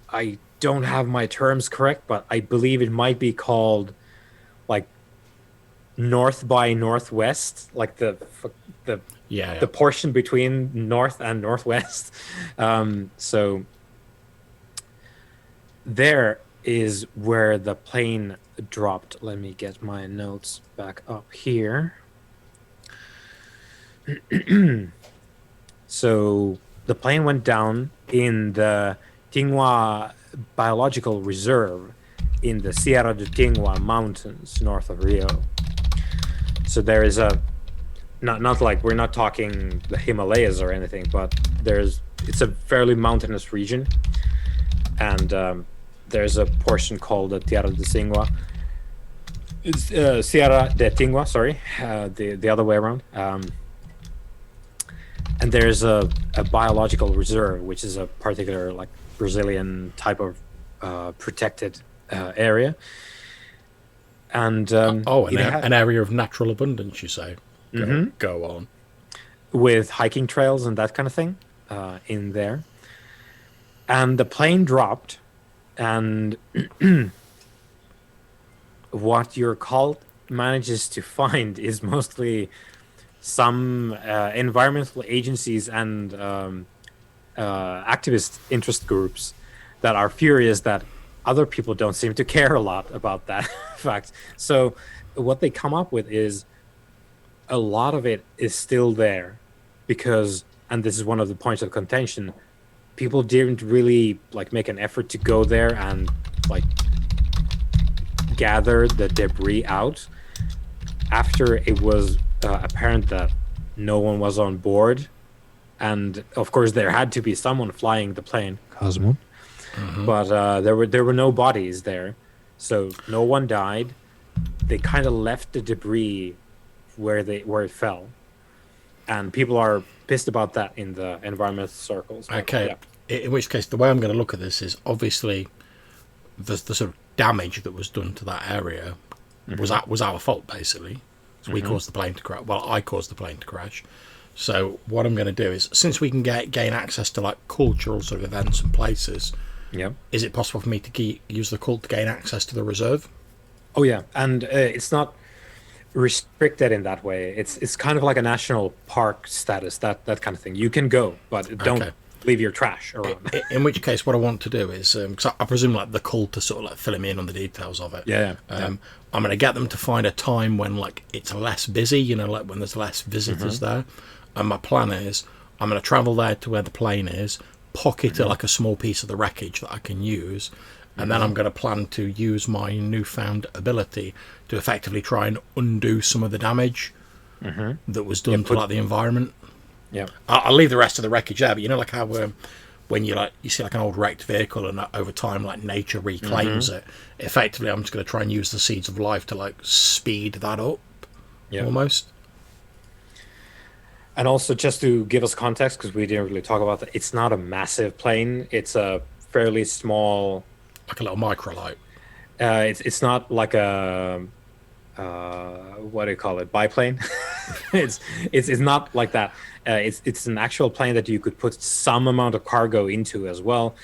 I don't have my terms correct, but I believe it might be called like north by northwest, like the portion between north and northwest. So there is where the plane dropped. Let me get my notes back up here. So the plane went down in the Tingua Biological Reserve in the Sierra de Tingua Mountains north of Rio. So there is a, not like, we're not talking the Himalayas or anything, but it's a fairly mountainous region, and there's a portion called the Tierra de Tingua. It's Sierra de Tingua, sorry, the other way around. And there's a biological reserve, which is a particular like Brazilian type of protected area. And an area of natural abundance, you say? Go on. With hiking trails and that kind of thing in there. And the plane dropped, and what your cult manages to find is mostly some environmental agencies and activist interest groups that are furious that other people don't seem to care a lot about that fact. So what they come up with is a lot of it is still there because, and this is one of the points of contention, people didn't really like make an effort to go there and like gather the debris out after it was apparent that no one was on board, and of course there had to be someone flying the plane, Cosmo. But there were no bodies there, so no one died. They kind of left the debris where it fell, and people are pissed about that in the environmental circles. Okay, in which case the way I'm going to look at this is obviously the sort of damage that was done to that area was our fault basically. So we caused the plane to crash. Well, I caused the plane to crash. So what I'm going to do is, since we can gain access to like cultural sort of events and places, is it possible for me to use the cult to gain access to the reserve? Oh yeah, and it's not restricted in that way. It's kind of like a national park status, that kind of thing. You can go, but don't leave your trash around. In which case, what I want to do is, because I presume like the cult to sort of like filling me in on the details of it. I'm going to get them to find a time when like it's less busy, you know, like when there's less visitors there. And my plan is I'm going to travel there to where the plane is, pocket like a small piece of the wreckage that I can use, and then I'm going to plan to use my newfound ability to effectively try and undo some of the damage that was done to like the environment. I'll leave the rest of the wreckage there, but you know, like how when you see like an old wrecked vehicle and over time like nature reclaims it, effectively I'm just going to try and use the seeds of life to like speed that up almost. And also, just to give us context, because we didn't really talk about that, it's not a massive plane. It's a fairly small, like a little microlight. It's not like a what do you call it, biplane. it's it's not like that. It's an actual plane that you could put some amount of cargo into as well,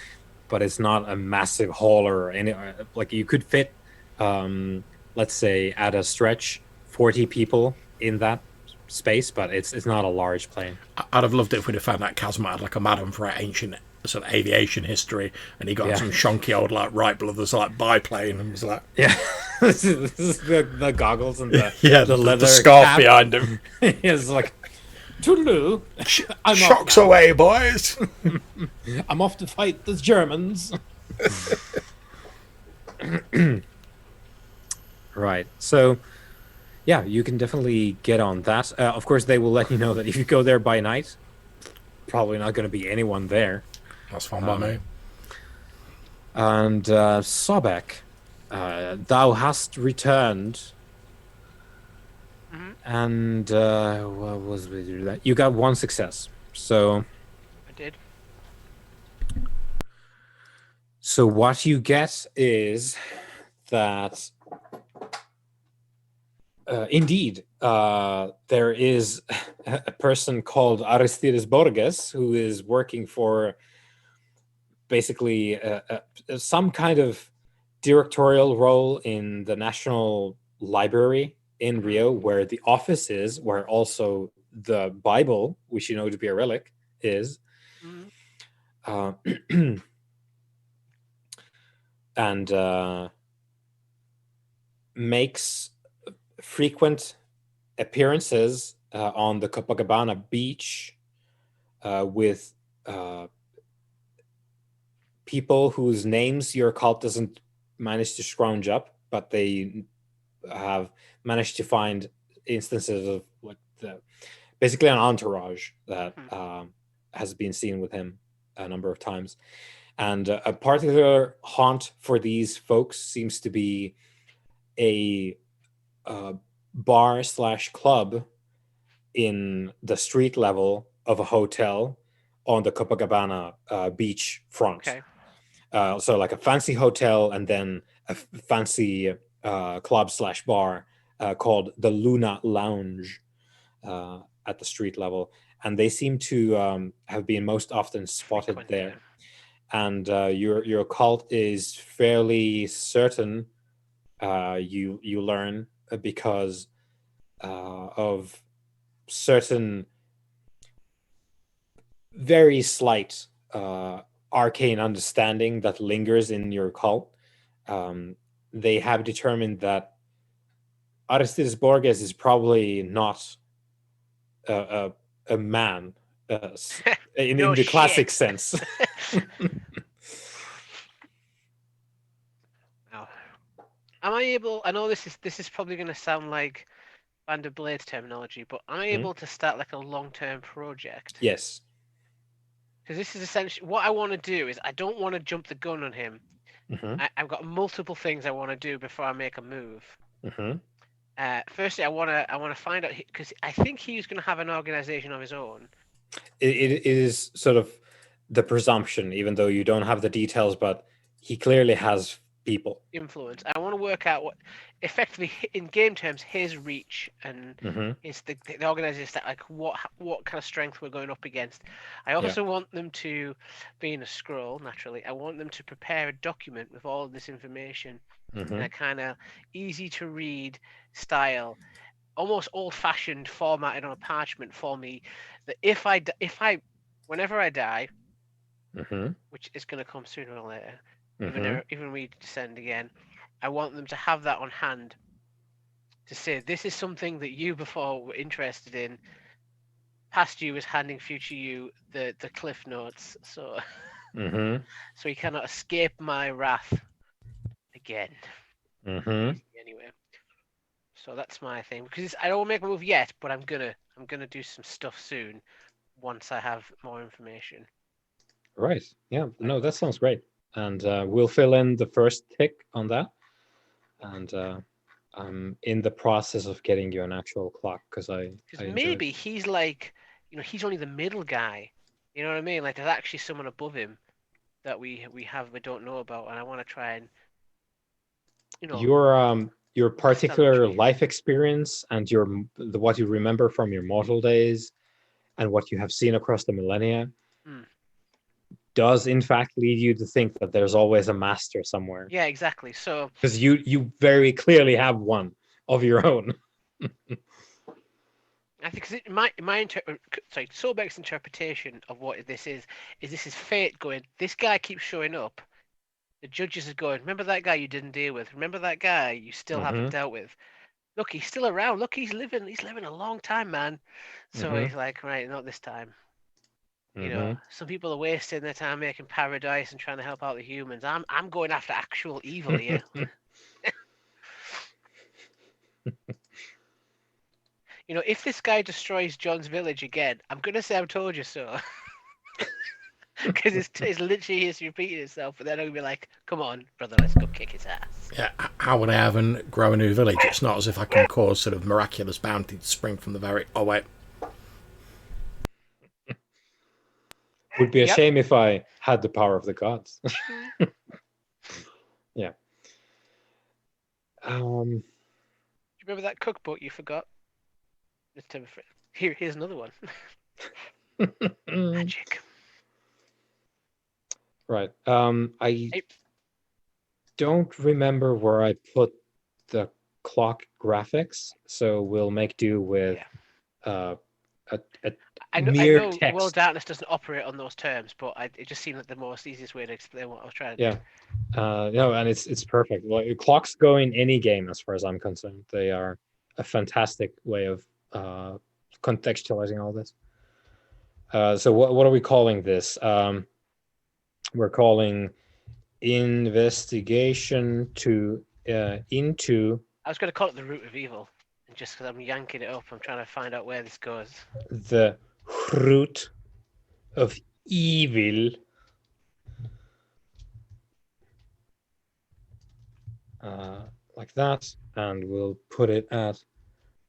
but it's not a massive hauler or any like you could fit, let's say at a stretch 40 people in that space, but it's not a large plane. I'd have loved it if we'd have found that Kazma had like a Madam for ancient sort of aviation history, and he got Yeah. some shonky old like Wright brothers like biplane, and was like, Yeah. This is the goggles and yeah, the leather the scarf cap. behind him. It's like toodaloo. I'm off Shocks now. away, boys. I'm off to fight the Germans. Right. So, yeah, you can definitely get on that. Of course, they will let you know that if you go there by night, probably not going to be anyone there. That's fine by me. And Sobek, thou hast returned. Mhm. And what was that? You got one success. So I did. what you get is that indeed there is a person called Aristides Borges who is working for basically some kind of directorial role in the National Library in Rio, where the office is, where also the Bible, which you know to be a relic, is. Mhm. Uh, and makes frequent appearances on the Copacabana beach with people whose names your cult doesn't manage to scrounge up, but they have managed to find instances of like basically an entourage that has been seen with him a number of times. And a particular haunt for these folks seems to be a bar slash club in the street level of a hotel on the Copacabana beach front. Okay. So like a fancy hotel and then a fancy club slash bar called the Luna Lounge at the street level. And they seem to have been most often spotted Frequent, there. yeah. And your cult is fairly certain, you learn, because of certain very slight arcane understanding that lingers in your cult. They have determined that Aristides Borges is probably not a, a man in No the classic shit. sense. Now, am I able? I know this is probably going to sound like Band of Blades terminology, but am I Mhm. able to start like a long-term project? Yes. Because this is essentially what I want to do. Is I don't want to jump the gun on him. Hmm. I've got multiple things I want to do before I make a move. Hmm. Firstly, I want to find out because I think he's going to have an organization of his own. It is sort of the presumption, even though you don't have the details, but he clearly has people. Influence. I want to work out what, effectively, in game terms, his reach and Hmm. his the organization that like what kind of strength we're going up against. I also want them to, being a scroll, naturally, I want them to prepare a document with all of this information in Hmm. a kind of easy to read style, almost old fashioned, formatted on a parchment for me. That whenever I die, Hmm. which is going to come sooner or later, Hmm. even we descend again, I want them to have that on hand to say this is something that you before were interested in. Past you is handing future you the cliff notes, so Hmm. so he cannot escape my wrath again. Hmm. Easy anyway. So that's my thing because I don't make a move yet, but I'm gonna do some stuff soon once I have more information. Right. Yeah. No, that sounds great. And we'll fill in the first tick on that. And I'm in the process of getting you an actual clock because I Because enjoy. maybe he's like, he's only the middle guy. You know what I mean? Like there's actually someone above him that we don't know about, and I want to try and you know Your your particular Nostalgia. life experience and what you remember from your mortal days and what you have seen across the millennia Mm. does in fact lead you to think that there's always a master somewhere, Yeah, exactly. So because you very clearly have one of your own. I think 'cause sorry, Sobek's interpretation of what this is this is fate going. This guy keeps showing up. The judges are going. Remember that guy you didn't deal with. Remember that guy you still haven't dealt with. Look, he's still around. Look, he's living. He's living a long time, man. So he's like, right, not this time. You know, some people are wasting their time making paradise and trying to help out the humans. I'm going after actual evil here. You know, if this guy destroys John's village again, I'm gonna say I've told you so. Because it's literally just repeating itself, but then I'm gonna be like, come on, brother, let's go kick his ass. Yeah, how would I even grow a new village? It's not as if I can cause sort of miraculous bounty to spring from the very... Oh, wait. Would be a Yep. shame if I had the power of the gods. Yeah. Do you remember that cookbook you forgot? Here's another one. Magic. Right. I don't remember where I put the clock graphics, so we'll make do with a I mere know text. World Darkness doesn't operate on those terms, but it just seemed like the most easiest way to explain what I was trying to do. No, and it's perfect. Like, clocks go in any game, as far as I'm concerned. They are a fantastic way of contextualizing all this. So what are we calling this? We're calling investigation into I was going to call it the root of evil, and just because I'm yanking it up, I'm trying to find out where this goes. the root of evil. Like that, and we'll put it at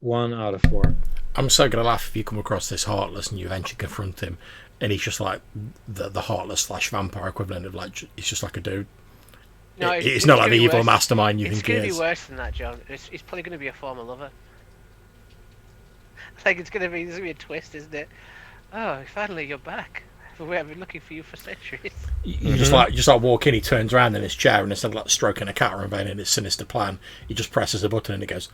1 out of 4. I'm so going to laugh if you come across this Heartless and you eventually confront him, and he's just like the Heartless / vampire equivalent of, like, he's just like a dude. No, it's not like the evil mastermind you it's think he going to is. be worse than that, John. It's probably going to be a former lover. Like, there's going to be a twist, isn't it? Oh, finally you're back. I've been looking for you for centuries. You just like walk in, he turns around in his chair, and instead of like stroking a cat or unveiling his sinister plan, he just presses a button and it goes.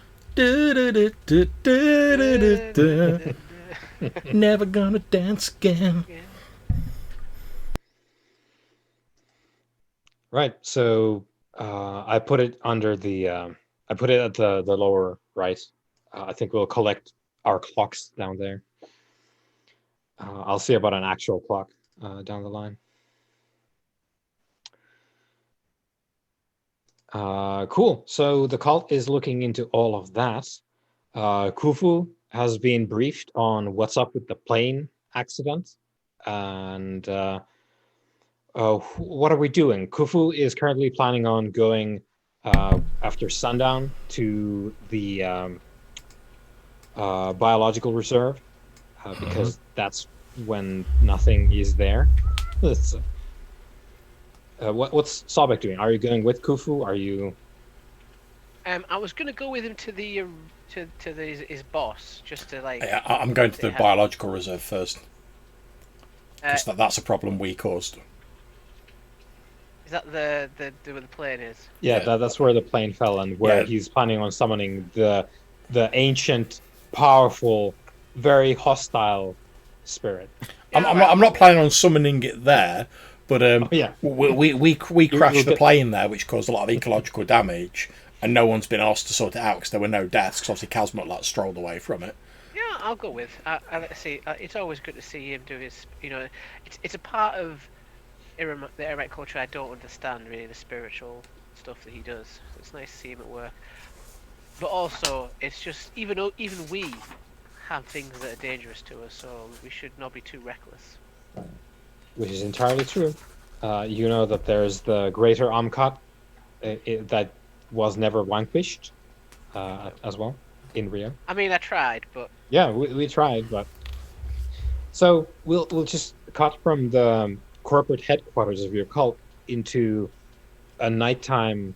Never gonna dance again. Right. So I put it under the. I put it at the lower right. I think we'll collect our clocks down there. I'll see about an actual clock down the line. Cool. So the cult is looking into all of that. Khufu has been briefed on what's up with the plane accident, and what are we doing? Khufu is currently planning on going after sundown to the biological reserve because that's when nothing is there. What's Sobek doing? Are you going with Khufu? Are you? I was going to go with him to the his boss, just to like. I'm going to the biological reserve first. Because that's a problem we caused. Is that the where the plane is? Yeah, that's where the plane fell, and where he's planning on summoning the ancient, powerful, very hostile spirit. I'm not planning on summoning it there, but we crashed the plane there, which caused a lot of ecological damage, and no one's been asked to sort it out because there were no deaths. Because obviously Kazmat like strolled away from it. Yeah, I'll go with. Let's see. It's always good to see him do his. You know, it's a part of the Eremite culture I don't understand really, the spiritual stuff that he does. It's nice to see him at work. But also, it's just even we have things that are dangerous to us, so we should not be too reckless. Which is entirely true. You know that there's the greater Amkat that was never vanquished as well in Rio. I mean, I tried, but yeah, we tried, but so we'll just cut from the corporate headquarters of your cult into a nighttime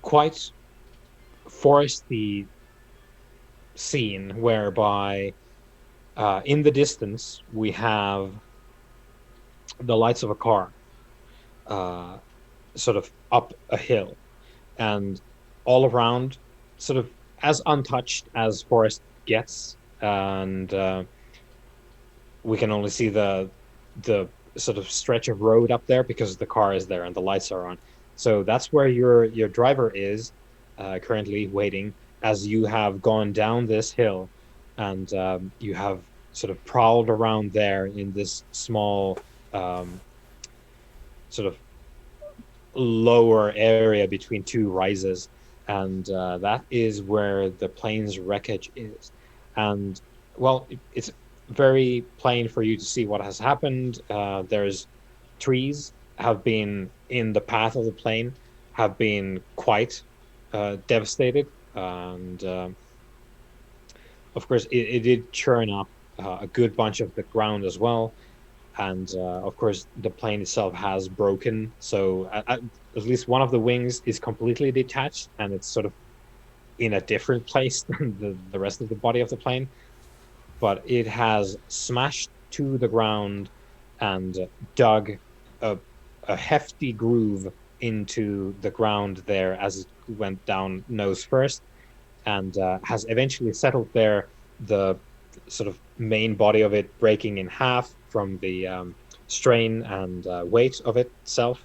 quite foresty scene whereby in the distance we have the lights of a car uh, sort of up a hill, and all around, sort of as untouched as forest gets, and we can only see the sort of stretch of road up there because the car is there and the lights are on. So that's where your driver is currently waiting as you have gone down this hill, and you have sort of prowled around there in this small um, sort of lower area between two rises, and that is where the plane's wreckage is. And well, it's very plain for you to see what has happened. There's trees have been in the path of the plane, have been quite devastated, and of course, it did churn up a good bunch of the ground as well. And of course, the plane itself has broken. So at least one of the wings is completely detached, and it's sort of in a different place than the rest of the body of the plane. But it has smashed to the ground and dug a, a hefty groove into the ground there as it went down nose first, and has eventually settled there. The sort of main body of it breaking in half from the strain and weight of itself.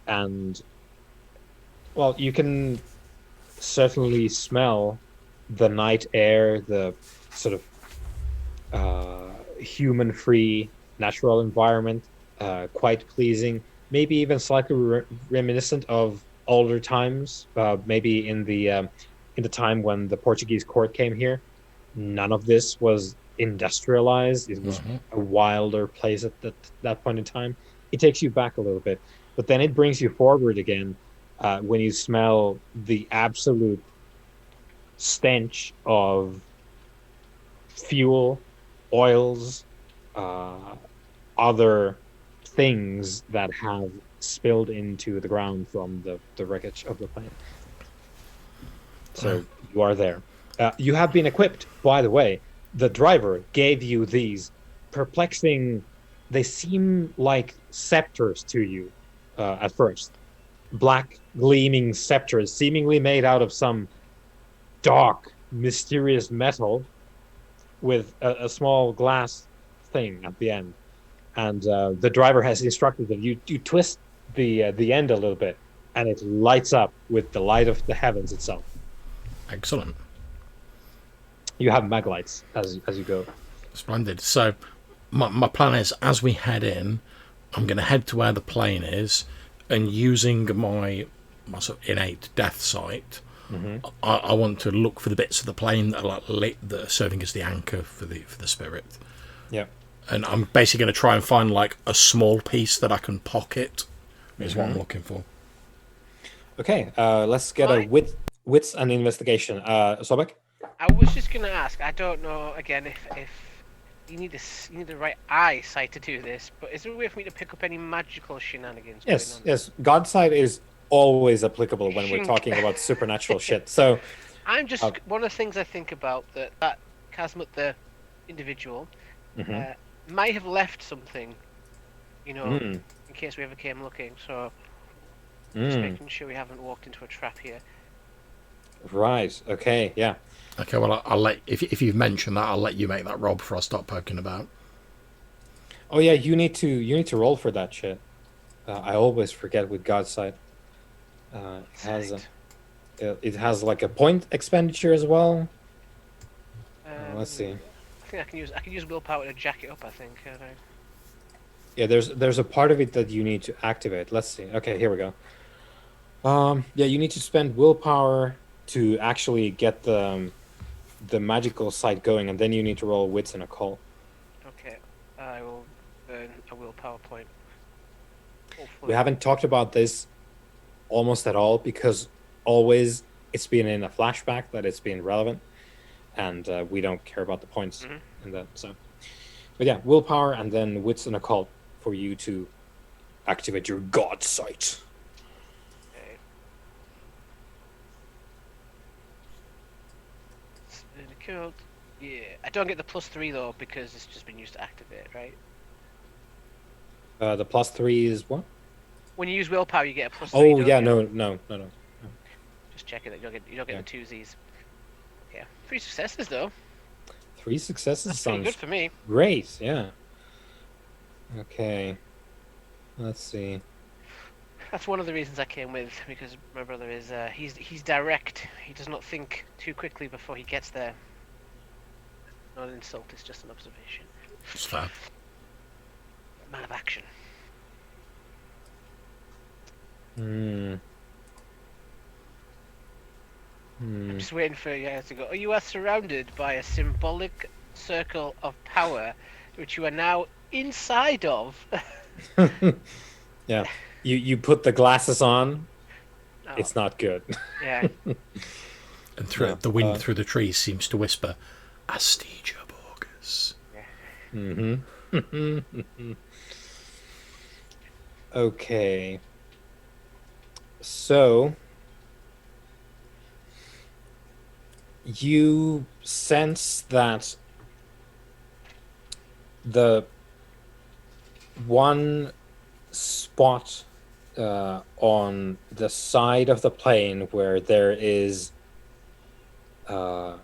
And well, you can certainly smell the night air, the sort of human free natural environment, quite pleasing, maybe even slightly reminiscent of older times, maybe in the time when the Portuguese court came here. None of this was industrialized. It was a wilder place at that point in time. It takes you back a little bit, but then it brings you forward again when you smell the absolute stench of fuel, oils, other things that have spilled into the ground from the wreckage of the plane. So you are there. You have been equipped, by the way. The driver gave you these perplexing, they seem like scepters to you at first. Black, gleaming scepters, seemingly made out of some dark, mysterious metal with a small glass thing at the end. And the driver has instructed that you twist the end a little bit, and it lights up with the light of the heavens itself. Excellent. You have mag lights as you go. Splendid. So my plan is, as we head in, I'm going to head to where the plane is, and using my sort of innate death sight, I want to look for the bits of the plane that are like lit, that are serving as the anchor for the spirit. Yeah. And I'm basically going to try and find like a small piece that I can pocket. Is what I'm looking for. Okay. Let's get a wits and investigation. Sobek? I was just gonna ask. I don't know again if you need the right eyesight to do this, but is there a way for me to pick up any magical shenanigans? Yes. Yes. God sight is always applicable when we're talking about supernatural shit. So I'm just one of the things I think about that Kazmut, the individual, might have left something, in case we ever came looking. So just making sure we haven't walked into a trap here. Right. Okay. Yeah. Okay. Well, I'll let if you've mentioned that, I'll let you make that roll before I start poking about. Oh yeah, you need to roll for that shit. I always forget with God's sight. It has like a point expenditure as well. Let's see. I think I can use willpower to jack it up. I think. Yeah, there's a part of it that you need to activate. Let's see. Okay, here we go. Yeah, you need to spend willpower to actually get the magical sight going, and then you need to roll wits and occult. Okay, I will burn a willpower point. Hopefully. We haven't talked about this almost at all because always it's been in a flashback that it's been relevant, and we don't care about the points in that. So, but yeah, willpower and then wits and occult for you to activate your God sight. Cool. Yeah, I don't get the +3 though because it's just been used to activate, right? The +3 is what? When you use willpower, you get a +3. Oh don't yeah, you? no. Just checking that you don't get Yeah. the 2Zs. Yeah, 3 successes though. 3 successes That's pretty good sounds for me. great. Yeah. Okay. Let's see. That's one of the reasons I came with, because my brother is he's direct. He does not think too quickly before he gets there. Not an insult, it's just an observation. It's fair. Man of action. Hmm. I'm just waiting for you guys to go. You are surrounded by a symbolic circle of power, which you are now inside of. Yeah. You put the glasses on. Oh, It's not good. yeah. And through Yeah, the wind through the trees seems to whisper, Astigia Borgus. Mm-hmm. Okay. So you sense that the one spot on the side of the plane where there is a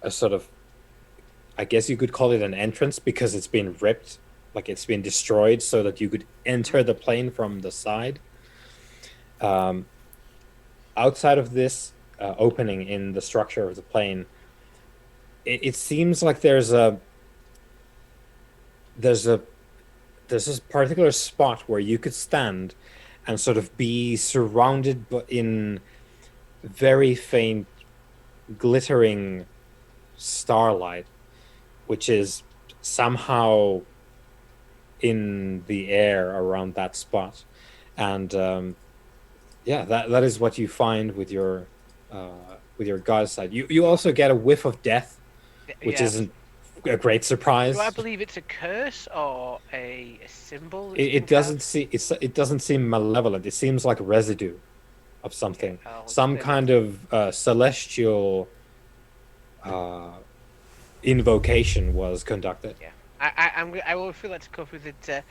sort of, I guess you could call it an entrance because it's been ripped, like it's been destroyed so that you could enter the plane from the side. Outside of this opening in the structure of the plane, it seems like there's this particular spot where you could stand and sort of be surrounded in very faint glittering starlight, which is somehow in the air around that spot. And yeah, that is what you find with your god side. You also get a whiff of death, which Yeah. isn't a great surprise. Do I believe it's a curse or a symbol? It doesn't seem malevolent. It seems like residue of something, Yeah, some kind of celestial invocation was conducted. Yeah, I will feel that to cope with it.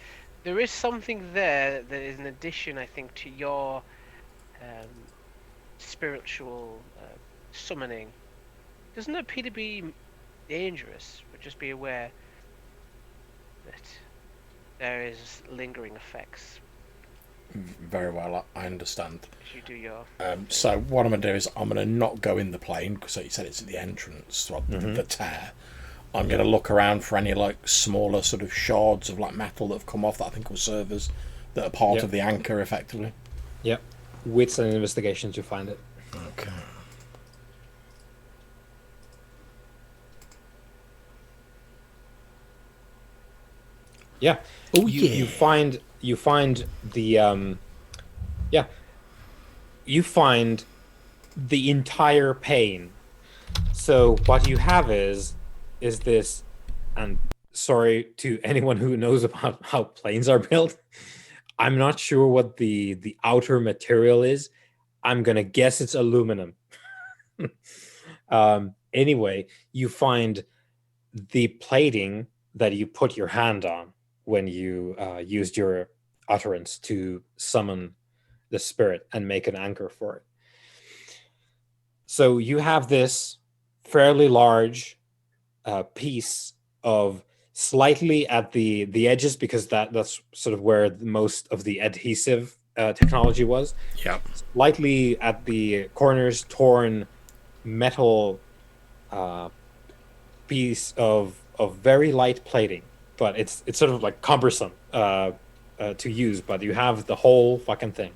There is something there that is an addition, I think, to your spiritual summoning. Doesn't appear to be dangerous, but just be aware that there is lingering effects Very well, I understand. as you do your. So what I'm going to do is I'm going to not go in the plane, because like you said, it's at the entrance, the tear. I'm going to look around for any like smaller sort of shards of like metal that have come off that I think will serve as that are part of the anchor, effectively. Yep. Wits and investigation to find it. Okay. Yeah. Oh You find the you find the entire pane. So what you have is this, and sorry to anyone who knows about how planes are built, I'm not sure what the outer material is. I'm gonna guess it's aluminum. Anyway, you find the plating that you put your hand on when you used your utterance to summon the spirit and make an anchor for it. So you have this fairly large piece of, slightly at the edges, because that's sort of where most of the adhesive technology was. Yeah. Slightly at the corners, torn metal piece of very light plating, but it's sort of like cumbersome to use. But you have the whole fucking thing.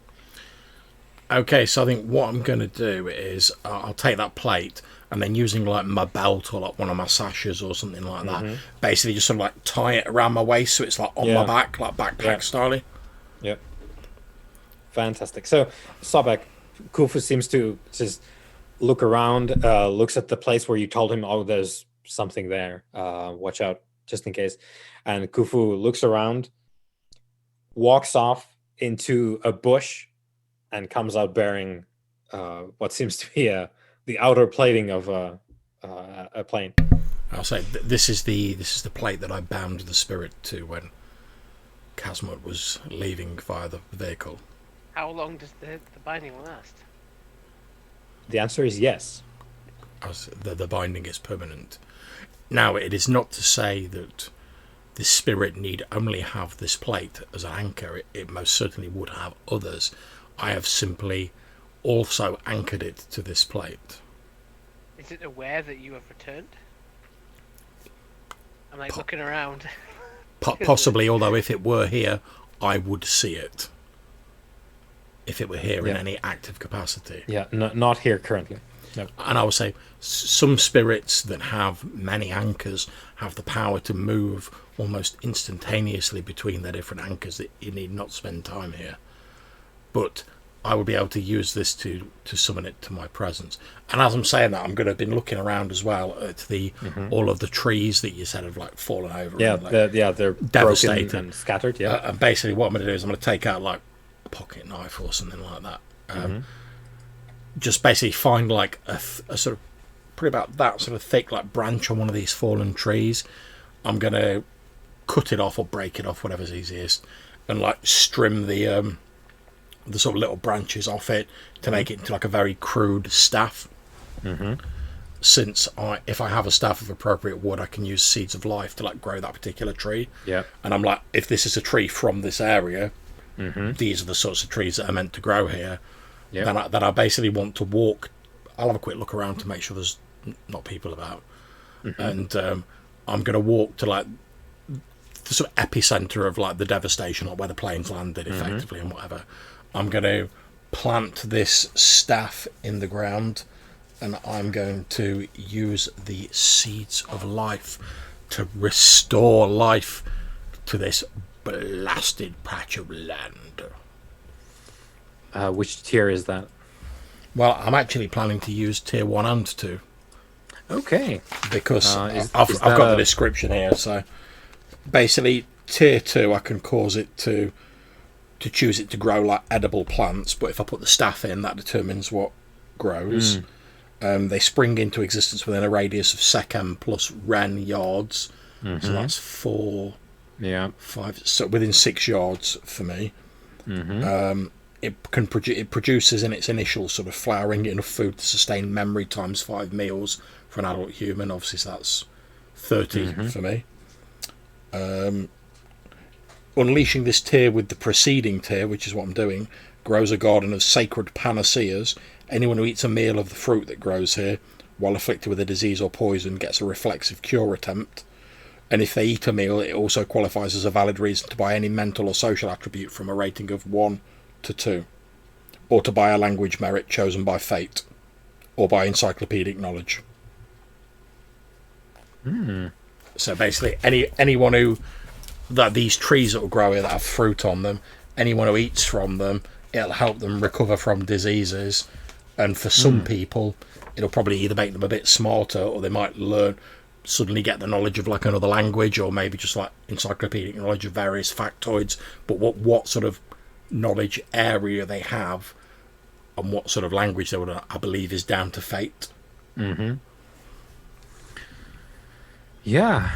Okay, so I think what I'm going to do is I'll take that plate and then, using like my belt or like one of my sashes or something like that, basically just sort of like tie it around my waist so it's like on my back, like backpack style. Yep. Fantastic. So Sobek, Kufu seems to just look around, looks at the place where you told him, oh, there's something there. Watch out, just in case. And Kufu looks around, walks off into a bush, and comes out bearing what seems to be the outer plating of a plane. I'll say this is the plate that I bound the spirit to when Casmut was leaving via the vehicle. How long does the binding last? The answer is yes. As the binding is permanent. Now, it is not to say that the spirit need only have this plate as an anchor. It most certainly would have others. I have simply also anchored it to this plate. Is it aware that you have returned? I'm like looking around. Possibly, although if it were here, I would see it. If it were here in any active capacity. Yeah, not here currently. No. And I would say some spirits that have many anchors have the power to move almost instantaneously between their different anchors. That you need not spend time here. But I would be able to use this to summon it to my presence. And as I'm saying that, I'm going to have been looking around as well at the all of the trees that you said have like fallen over. Yeah, and, like, they're devastated broken and scattered. Yeah, and basically what I'm going to do is I'm going to take out like a pocket knife or something like that. Just basically find like a sort of pretty about that sort of thick like branch on one of these fallen trees. I'm going to cut it off or break it off, whatever's easiest, and like trim the sort of little branches off it to make it into like a very crude staff. Since if I have a staff of appropriate wood, I can use seeds of life to like grow that particular tree. Yeah. And I'm like, if this is a tree from this area, these are the sorts of trees that are meant to grow here. Yeah. Then I basically want to walk. I'll have a quick look around to make sure there's not people about, and I'm going to walk to like the sort of epicenter of like the devastation, like where the planes landed, effectively, and whatever. I'm going to plant this staff in the ground, and I'm going to use the seeds of life to restore life to this blasted patch of land. Which tier is that? Well, I'm actually planning to use tier 1 and 2. Okay. Because I've got the description here. So basically, tier 2, I can cause it to choose it to grow like edible plants. But if I put the staff in, that determines what grows. They spring into existence within a radius of Sechem plus Ren yards. So that's 4, 5. So within 6 yards for me. It produces in its initial sort of flowering enough food to sustain memory times 5 meals for an adult human. Obviously, so that's 30 for me. Unleashing this tier with the preceding tier, which is what I'm doing, grows a garden of sacred panaceas. Anyone who eats a meal of the fruit that grows here, while afflicted with a disease or poison, gets a reflexive cure attempt. And if they eat a meal, it also qualifies as a valid reason to buy any mental or social attribute from a rating of 1 to 2, or to buy a language merit chosen by fate, or by encyclopedic knowledge. So basically, anyone who that these trees that will grow here that have fruit on them, anyone who eats from them, it'll help them recover from diseases, and for some people, it'll probably either make them a bit smarter, or they might suddenly get the knowledge of like another language, or maybe just like encyclopedic knowledge of various factoids. But what sort of knowledge area they have and what sort of language they would, I believe, is down to fate. Yeah,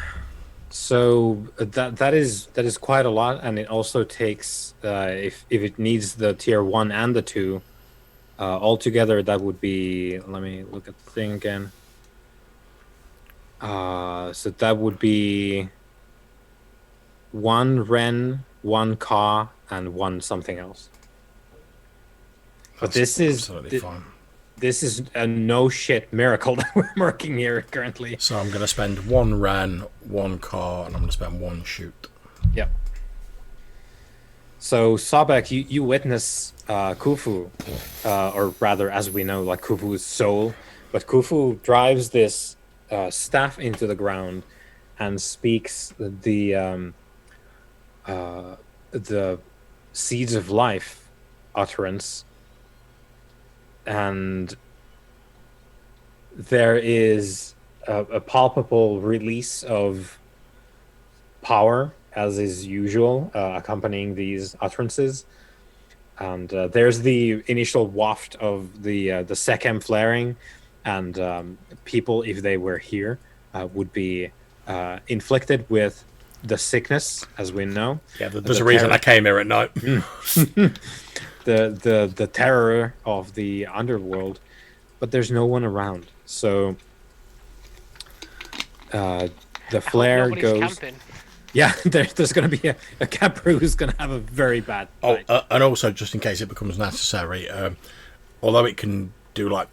so that is quite a lot, and it also takes if it needs the tier 1 and the 2 altogether, that would be, let me look at the thing again. So that would be 1 Ren, 1 Ka, and 1 something else. But this is fine. This is a no shit miracle that we're working here currently. So I'm going to spend 1 Ren, 1 Ka, and I'm going to spend 1 shoot. Yep. So Sabek, you witness Khufu, or rather, as we know, like Khufu's soul. But Khufu drives this staff into the ground and speaks the seeds of life utterance, and there is a palpable release of power, as is usual, accompanying these utterances. And there's the initial waft of the Sechem flaring, and people, if they were here, would be inflicted with the sickness, as we know. Yeah, there's a reason I came here at night. The terror of the underworld, but there's no one around. So the flare goes. Camping. Yeah, there's going to be a camper who's going to have a very bad night. And also, just in case it becomes necessary, although it can do like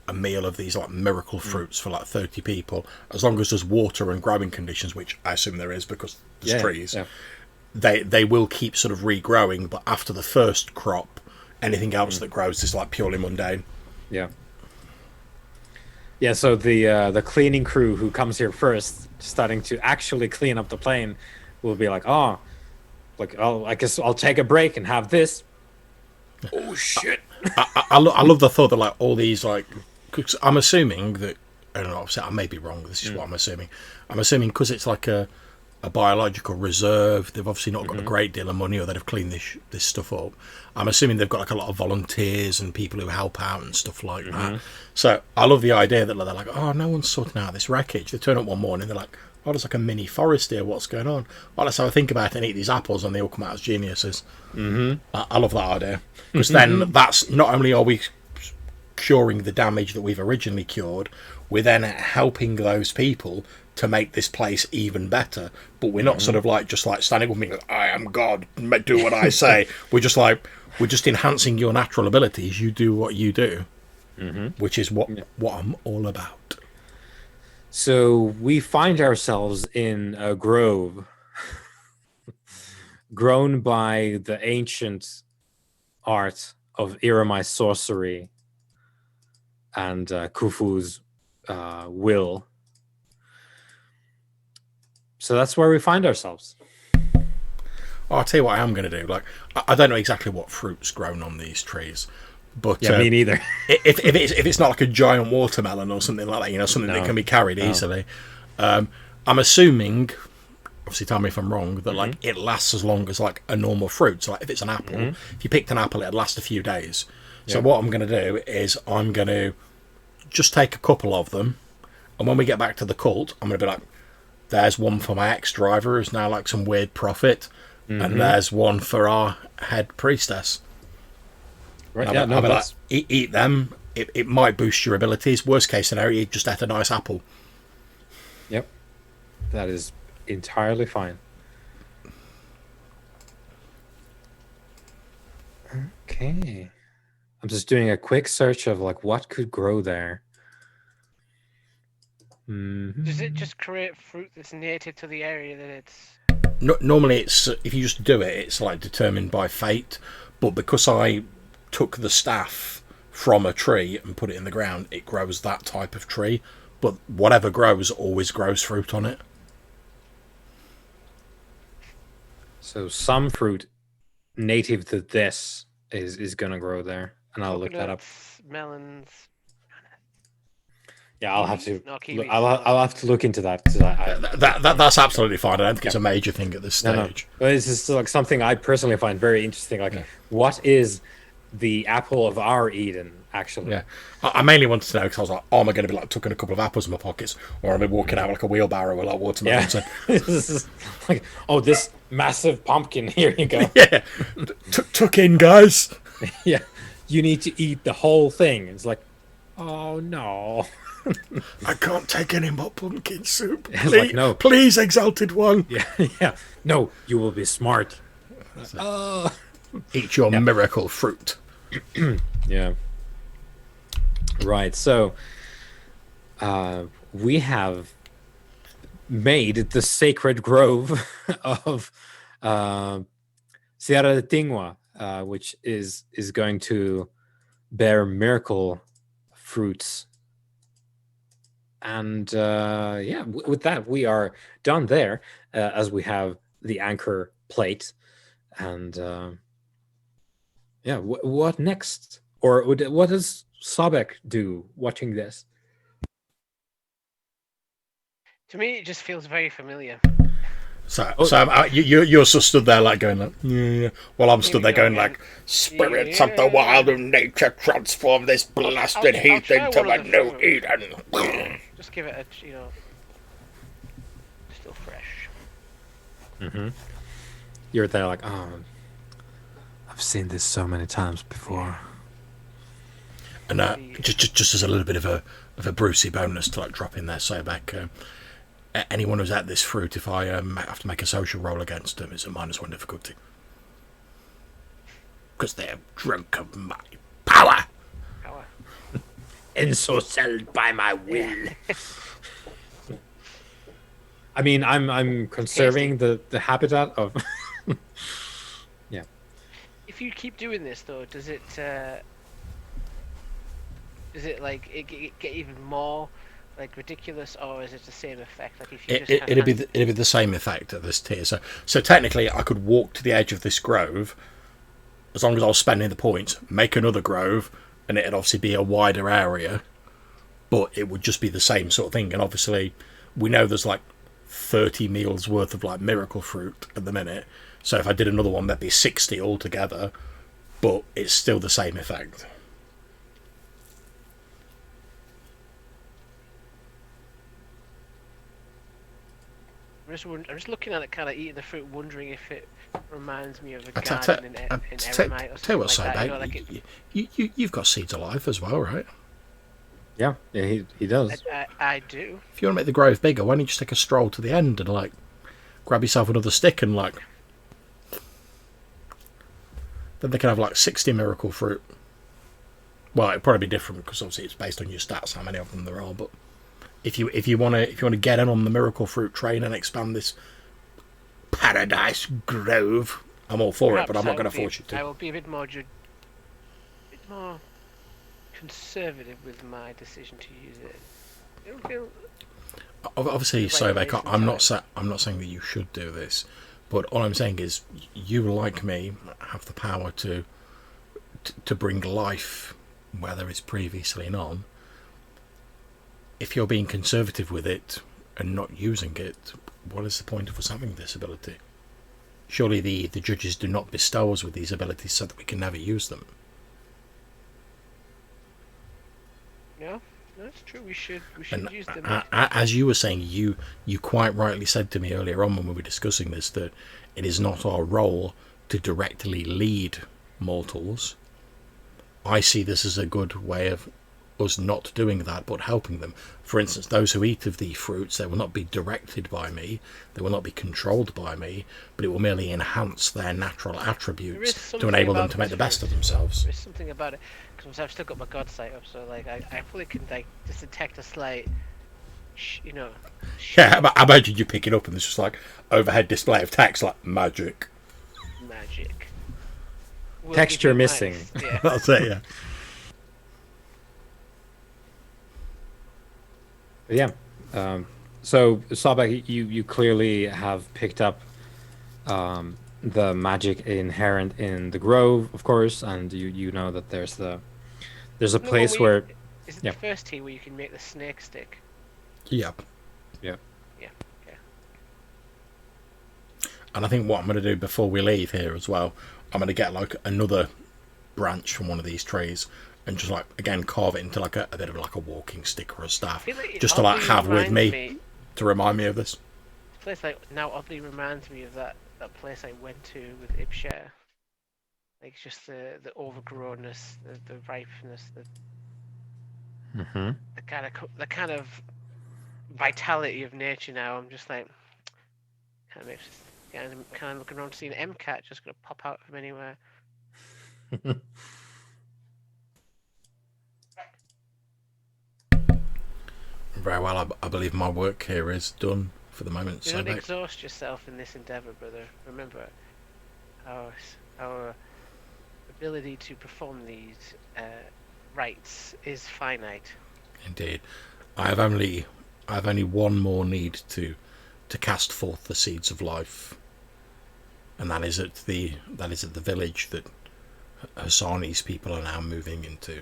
a meal of these like miracle fruits for like 30 people, as long as there's water and growing conditions, which I assume there is because there's trees, they will keep sort of regrowing. But after the first crop, anything else that grows is like purely mundane. Yeah. Yeah, so the cleaning crew who comes here first, starting to actually clean up the plane, will be like, I guess I'll take a break and have this. Oh shit! I love the thought that like all these like, cause I'm assuming that, I don't know, I may be wrong. This is what I'm assuming. I'm assuming because it's like a biological reserve. They've obviously not got a great deal of money, or they'd have cleaned this stuff up. I'm assuming they've got like a lot of volunteers and people who help out and stuff like that. So I love the idea that they're like, oh, no one's sorting out this wreckage. They turn up one morning, they're like, oh, there's like a mini forest here. What's going on? Well, let's have a think about it and eat these apples, and they all come out as geniuses. I love that idea, because then that's not only are we curing the damage that we've originally cured, we're then helping those people to make this place even better. But we're not sort of like just like standing up and being like, I am God, do what I say. We're just enhancing your natural abilities. You do what you do, which is what I'm all about. So we find ourselves in a grove grown by the ancient art of Iramai's sorcery and Khufu's will. So that's where we find ourselves. I'll tell you what I am going to do. Like, I don't know exactly what fruit's grown on these trees, but me neither. if it's not like a giant watermelon or something like that, something that can be carried easily, I'm assuming, obviously tell me if I'm wrong, that like it lasts as long as like a normal fruit. So like if it's an apple, if you picked an apple, it'd last a few days. So what I'm going to do is I'm going to just take a couple of them, and when we get back to the cult, I'm going to be like, there's one for my ex-driver who's now like some weird prophet, and there's one for our head priestess. Right, like, eat them. It might boost your abilities. Worst case scenario, you just ate a nice apple. Yep. That is entirely fine. Okay. I'm just doing a quick search of like what could grow there. Does it just create fruit that's native to the area that it's... Normally, it's if you just do it, it's like determined by fate. But because I took the staff from a tree and put it in the ground, it grows that type of tree. But whatever grows always grows fruit on it. So some fruit native to this is going to grow there, and I'll look that up. Melons. Yeah, I'll have to. No, kiwis. I'll have to look into that, because That's absolutely fine. I don't think it's a major thing at this stage. No. But it's just like something I personally find very interesting. Like, what is the apple of our Eden, actually? Yeah, I mainly wanted to know because I was like, oh, am I going to be like tucking a couple of apples in my pockets, or am I walking out with like a wheelbarrow with like watermelons? Yeah. This is like, oh, this massive pumpkin. Here you go. Yeah, tuck in, guys. Yeah, you need to eat the whole thing. It's like, oh no. I can't take any more pumpkin soup. Please, like, no. Please, exalted one. Yeah. No, you will be smart. Eat your miracle fruit. Yeah. Right. So, we have made the sacred grove of Sierra de Tingua, which is going to bear miracle fruits. And with that, we are done there, as we have the anchor plate. And what next? Or what does Sobek do watching this? To me, it just feels very familiar. So you're so stood there like going like, yeah. Well, I'm stood there going like, spirits of the wild of nature transform this blasted heathen to a new Eden. Just give it a still fresh. You're there like, oh, I've seen this so many times before. And just as a little bit of a Brucey bonus to like drop in there, say back, anyone who's at this fruit, if I have to make a social roll against them, it's a -1 difficulty. Because they're drunk of my power. Ensorcelled by my will. I mean, I'm conserving the habitat of. Yeah. If you keep doing this though, does it like get even more like ridiculous, or is it the same effect? Like if you it'd be the same effect at this tier. So technically, I could walk to the edge of this grove, as long as I was spending the points, make another grove, and it'd obviously be a wider area, but it would just be the same sort of thing. And obviously, we know there's like 30 meals worth of like miracle fruit at the minute. So if I did another one, that'd be 60 altogether, but it's still the same effect. I'm just looking at it, kind of eating the fruit, wondering if it reminds me of a garden in Eremite or something like that. You know, like you've got seeds of life as well, right? Yeah, he does. I do. If you want to make the grove bigger, why don't you just take a stroll to the end and like grab yourself another stick and like. Then they can have like 60 miracle fruit. Well, it'd probably be different because obviously it's based on your stats how many of them there are. But if you want to get in on the miracle fruit train and expand this paradise grove, I'm all for it. But I'm not going to force you to. I will be a bit more conservative with my decision to use it. It'll feel obviously, Sobek, I'm not saying that you should do this, but all I'm saying is you, like me, have the power to bring life where there is previously none. If you're being conservative with it and not using it, what is the point of us having this ability? Surely the judges do not bestow us with these abilities so that we can never use them. Yeah, that's true. We should use them. As you were saying, you quite rightly said to me earlier on when we were discussing this that it is not our role to directly lead mortals. I see this as a good way of us not doing that, but helping them. For instance, those who eat of the fruits, they will not be directed by me, they will not be controlled by me, but it will merely enhance their natural attributes to enable them to make the best of themselves. There's something about it, because I've still got my God sight up, so like I fully can like just detect a slight, Yeah, I imagine you pick it up and there's just like overhead display of text like magic. Texture missing. Nice. Yeah. That's it, yeah. Yeah. So, Sabak, you clearly have picked up the magic inherent in the grove, of course, and you know that there's a place where. Is it the first tea where you can make the snake stick? Yep. Yeah. Yeah. Okay. And I think what I'm going to do before we leave here as well, I'm going to get like another branch from one of these trees and just like again carve it into like a bit of like a walking stick or a staff, like just to like have with me to remind me of this. This place like now oddly reminds me of that place I went to with Ibshare. Like just the overgrownness, the ripeness, the kind of vitality of nature. Now I'm just like kind of looking around, seeing MCAT just gonna pop out from anywhere. Very well. I believe my work here is done for the moment. Do not exhaust yourself in this endeavour, brother. Remember, our ability to perform these rites is finite. Indeed, I have only one more need to cast forth the seeds of life, and that is at the village that Hassani's people are now moving into.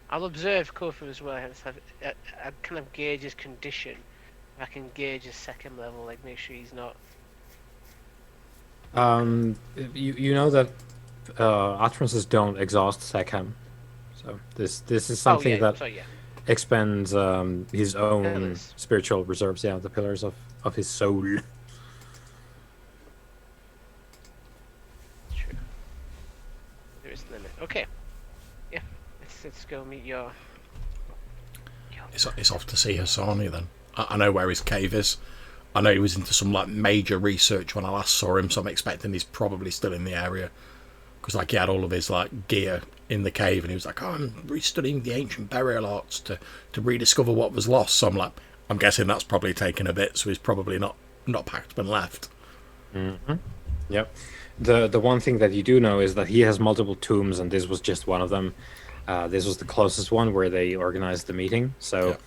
I'll observe Kofu as well. I kind of gauge his condition. If I can gauge his second level, like make sure he's not. You know that utterances don't exhaust Sekhem, so this is something that expends his own Pillars. spiritual reserves. Yeah, the pillars of his soul. True. There is a limit. Okay. Yeah. Let's go meet your. It's off to see Hassani then. I know where his cave is. I know he was into some like major research when I last saw him, so I'm expecting he's probably still in the area. Because like he had all of his like gear in the cave, and he was like, "Oh, I'm restudying the ancient burial arts to rediscover what was lost." So I'm guessing that's probably taken a bit. So he's probably not packed and left. Mm-hmm. Yep. The one thing that you do know is that he has multiple tombs, and this was just one of them. This was the closest one where they organized the meeting. So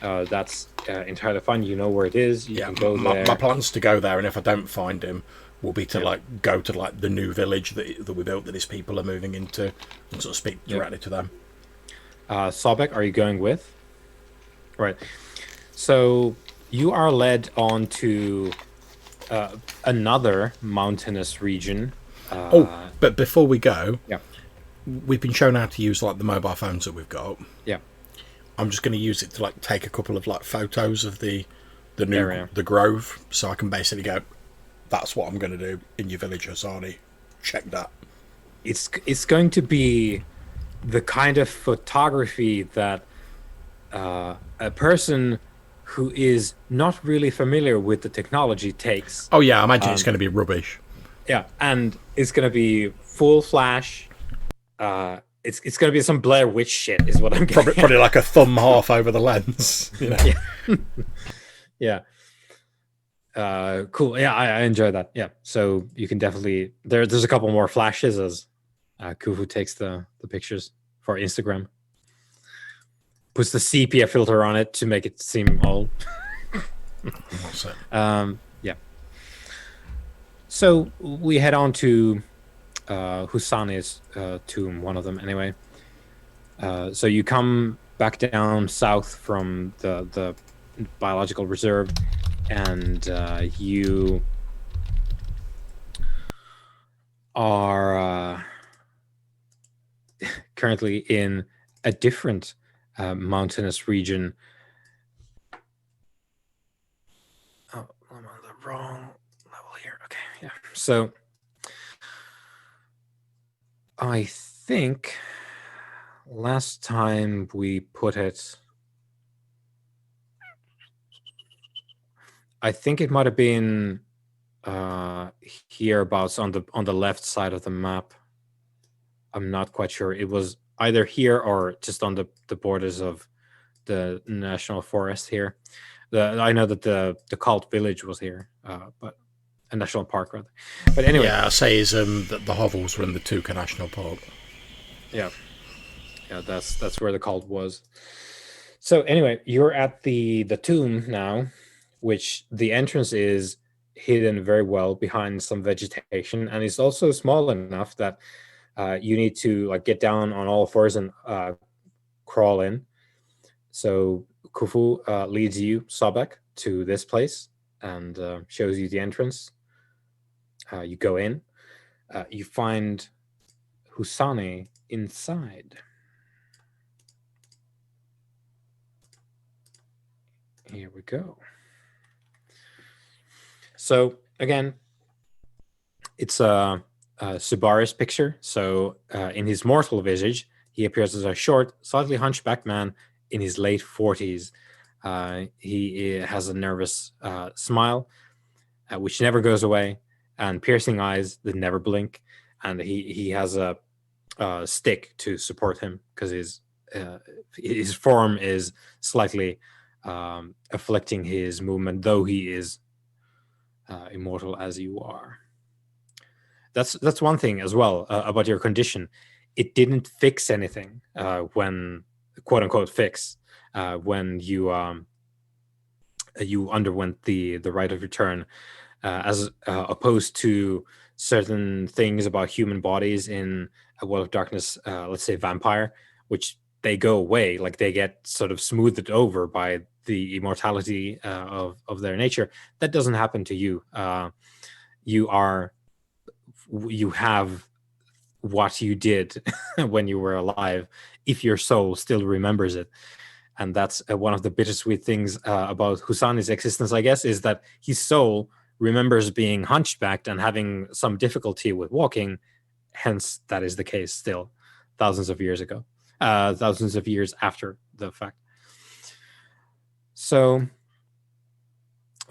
that's entirely fine. You know where it is. You can go there. My plan's to go there, and if I don't find him, will be to like go to like the new village that we built that his people are moving into, and sort of speak directly to them. Sobek, are you going with? Right. So you are led on to another mountainous region. But before we go, Yeah. we've been shown how to use like the mobile phones that we've got. Yeah. I'm just going to use it to like take a couple of like photos of the new Area. the grove, so I can basically go, that's what I'm going to do in your village, Hassani. Check that. It's going to be the kind of photography that a person who is not really familiar with the technology takes. Oh yeah, I imagine it's going to be rubbish. Yeah, and it's going to be full flash. It's going to be some Blair Witch shit, is what I'm getting. Probably like a thumb half over the lens. You know? Yeah. Cool. Yeah, I enjoy that. Yeah. So you can definitely there's a couple more flashes as Kufu takes the pictures for Instagram. Puts the sepia filter on it to make it seem old. Yeah. So we head on to Husani's tomb, one of them anyway. So you come back down south from the biological reserve, and you are currently in a different mountainous region. Oh, I'm on the wrong level here. Okay, yeah. So I think last time we put it, I think it might have been hereabouts on the left side of the map. I'm not quite sure. It was either here or just on the borders of the national forest here. I know that the cult village was here, but a national park rather. But anyway, yeah, I say is that the hovels were in the Tuca National Park. Yeah, that's where the cult was. So anyway, you're at the tomb now, which the entrance is hidden very well behind some vegetation, and it's also small enough that you need to like get down on all fours and crawl in. So Kufu leads you, Sobek, to this place and shows you the entrance. You go in. You find Husani inside. Here we go. So again, it's a Subaru's picture. So in his mortal visage, he appears as a short, slightly hunchbacked man in his late 40s. He has a nervous smile, which never goes away, and piercing eyes that never blink. And he has a stick to support him because his form is slightly afflicting his movement, though he is immortal as you are. That's one thing as well about your condition. It didn't fix anything when, quote unquote, fix when you underwent the rite of return, as opposed to certain things about human bodies in a World of Darkness, let's say Vampire, which they go away, like they get sort of smoothed over by the immortality of their nature. That doesn't happen to you. You have what you did when you were alive, if your soul still remembers it. and that's one of the bittersweet things about Husani's existence, I guess, is that his soul remembers being hunchbacked and having some difficulty with walking. Hence, that is the case still, thousands of years ago, thousands of years after the fact. So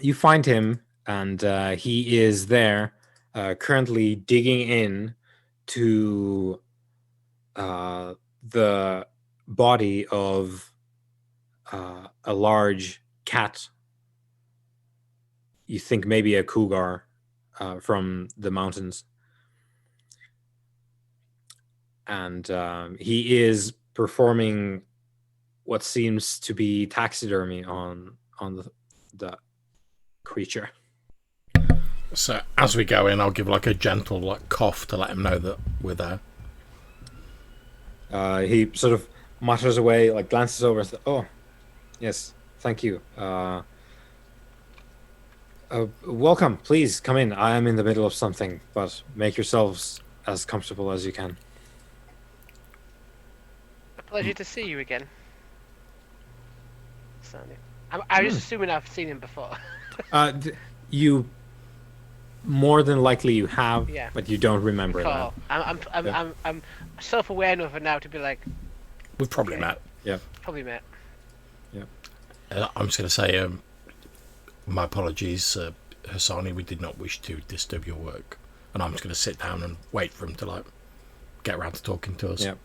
you find him, and he is there, currently digging in to the body of a large cat. You think maybe a cougar from the mountains. And he is performing what seems to be taxidermy on the creature. So as we go in, I'll give like a gentle like cough to let him know that we're there. He sort of mutters away, like glances over. Oh, yes, thank you. Welcome. Please come in. I am in the middle of something, but make yourselves as comfortable as you can. A pleasure to see you again. Certainly. I'm just assuming I've seen him before. You more than likely you have, Yeah. but you don't remember Recall. that. I'm self-aware enough now to be like, We've probably Okay. met. Yeah. probably met. Yeah. I'm just going to say, my apologies, Hassani. We did not wish to disturb your work, and I'm just going to sit down and wait for him to like get around to talking to us. Yeah.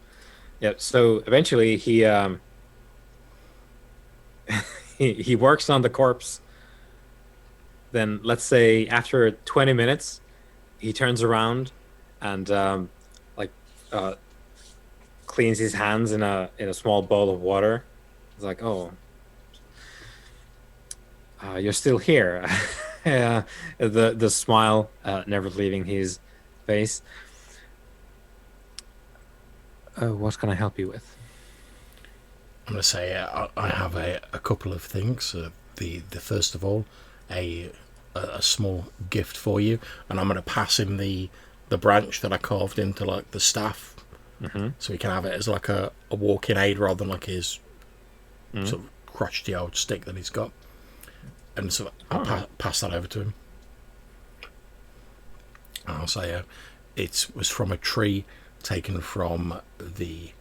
Yeah. So eventually he he works on the corpse. Then let's say after 20 minutes, he turns around and cleans his hands in a small bowl of water. It's like, oh, you're still here. The smile never leaving his face. What can I help you with? I'm going to say I have a couple of things. The first of all, a small gift for you, and I'm going to pass him the branch that I carved into like the staff, so he can have it as like a walking aid rather than like his sort of crotchety old stick that he's got. And so I'll pass that over to him. And I'll say it was from a tree taken from the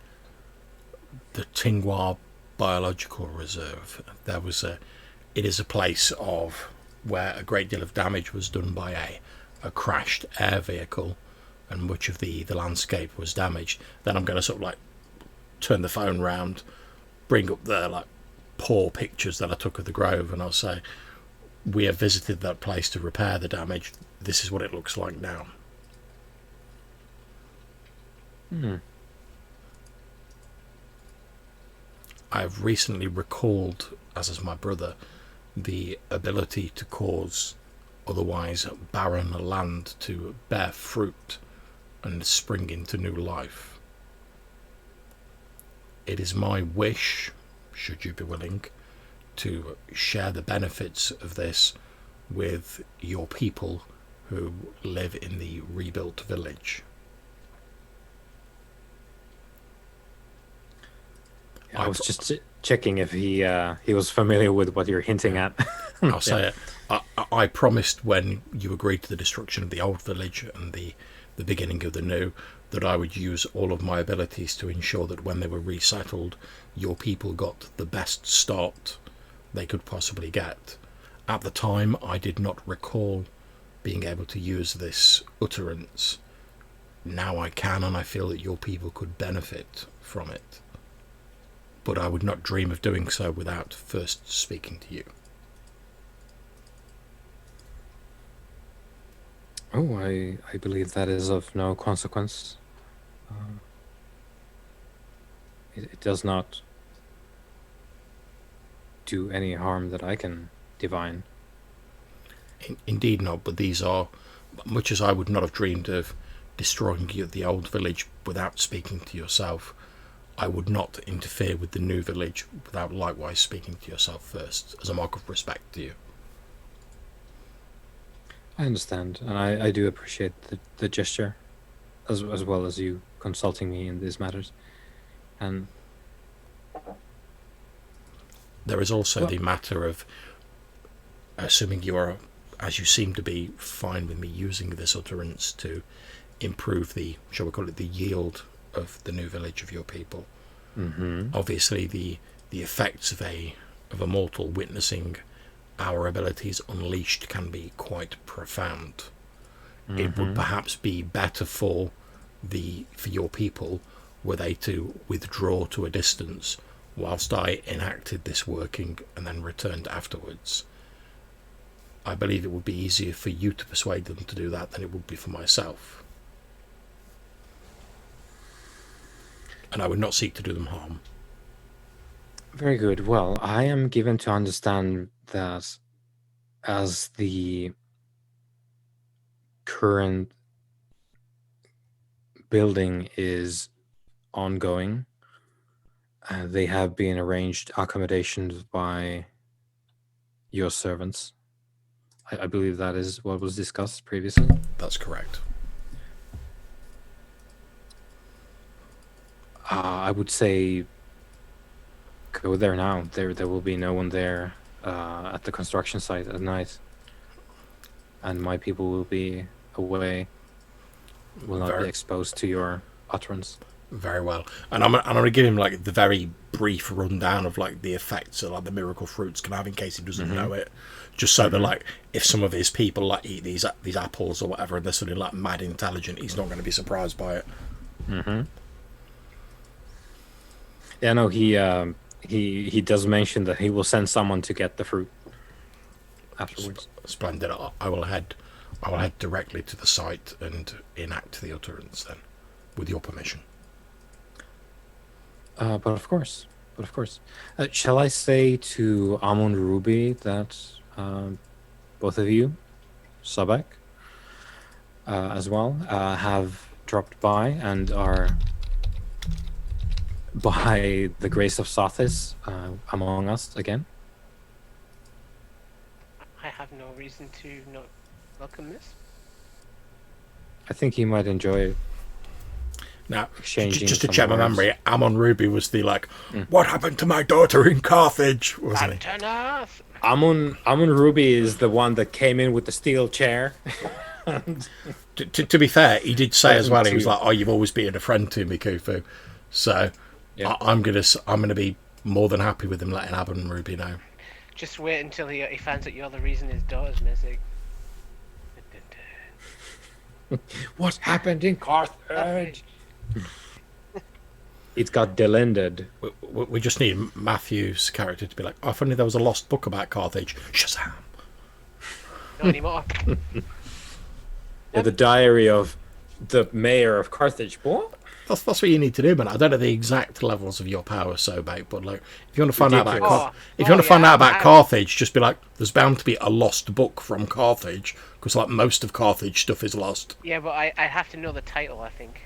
Tingwa Biological Reserve. It is a place of where a great deal of damage was done by a crashed air vehicle, and much of the landscape was damaged. Then I'm going to sort of like turn the phone round, bring up the like poor pictures that I took of the grove, and I'll say, we have visited that place to repair the damage. This is what it looks like now. I've recently recalled, as is my brother, the ability to cause otherwise barren land to bear fruit and spring into new life. It is my wish, should you be willing, to share the benefits of this with your people who live in the rebuilt village. I was just checking if he was familiar with what you're hinting at. I'll say it. I promised when you agreed to the destruction of the old village and the beginning of the new that I would use all of my abilities to ensure that when they were resettled, your people got the best start they could possibly get. At the time, I did not recall being able to use this utterance. Now I can, and I feel that your people could benefit from it. But I would not dream of doing so without first speaking to you. Oh, I believe that is of no consequence. It does not do any harm that I can divine. Indeed not, but these are, much as I would not have dreamed of destroying the old village without speaking to yourself, I would not interfere with the new village without likewise speaking to yourself first, as a mark of respect to you. I understand, and I do appreciate the gesture, as well as you consulting me in these matters. And There is also Well, the matter of assuming you are, as you seem to be, fine with me using this utterance to improve the, shall we call it, the yield of the new village of your people. mm-hmm. Obviously, the effects of a mortal witnessing our abilities unleashed can be quite profound. It would Mm-hmm. perhaps be better for your people were they to withdraw to a distance whilst I enacted this working and then returned afterwards. I believe it would be easier for you to persuade them to do that than it would be for myself. And I would not seek to do them harm. Very good. Well, I am given to understand that as the current building is ongoing, they have been arranged accommodations by your servants. I believe that is what was discussed previously. That's correct. I would say go there now. There will be no one there at the construction site at night, and my people will be away. Will not be exposed to your utterance. Very well. And I'm going to give him like the very brief rundown of like the effects that like the miracle fruits can have in case he doesn't know it, just so that like if some of his people like eat these apples or whatever and they're suddenly like mad intelligent, he's not going to be surprised by it. Yeah, no, he does mention that he will send someone to get the fruit afterwards. Splendid. I will head directly to the site and enact the utterance then, with your permission. But of course. Shall I say to Amun Ruby that both of you, Sabek, as well, have dropped by and are, by the grace of Sothis, among us again? I have no reason to not welcome this. I think he might enjoy it. Now, Exchanging just to some check my words. memory, Ammon Ruby was the like, what happened to my daughter in Carthage, wasn't he? Antonath! Amun Ruby is the one that came in with the steel chair. To be fair, he did say as well. He was to- like, "Oh, you've always been a friend to me, Khufu." So Yeah. I'm gonna be more than happy with him letting Ammon Ruby know. Just wait until he finds out you're the reason his daughter's missing. What happened in Carthage? It's got delended. We just need Matthew's character to be like, "Oh, if only there was a lost book about Carthage." Shazam! Not anymore. Yeah, the diary of the mayor of Carthage. What? That's what you need to do, man. I don't know the exact levels of your power, Sobek, but like, if you want to find out about Ridiculous. Carthage, just be like, "There's bound to be a lost book from Carthage," because like most of Carthage stuff is lost. Yeah, but I have to know the title, I think.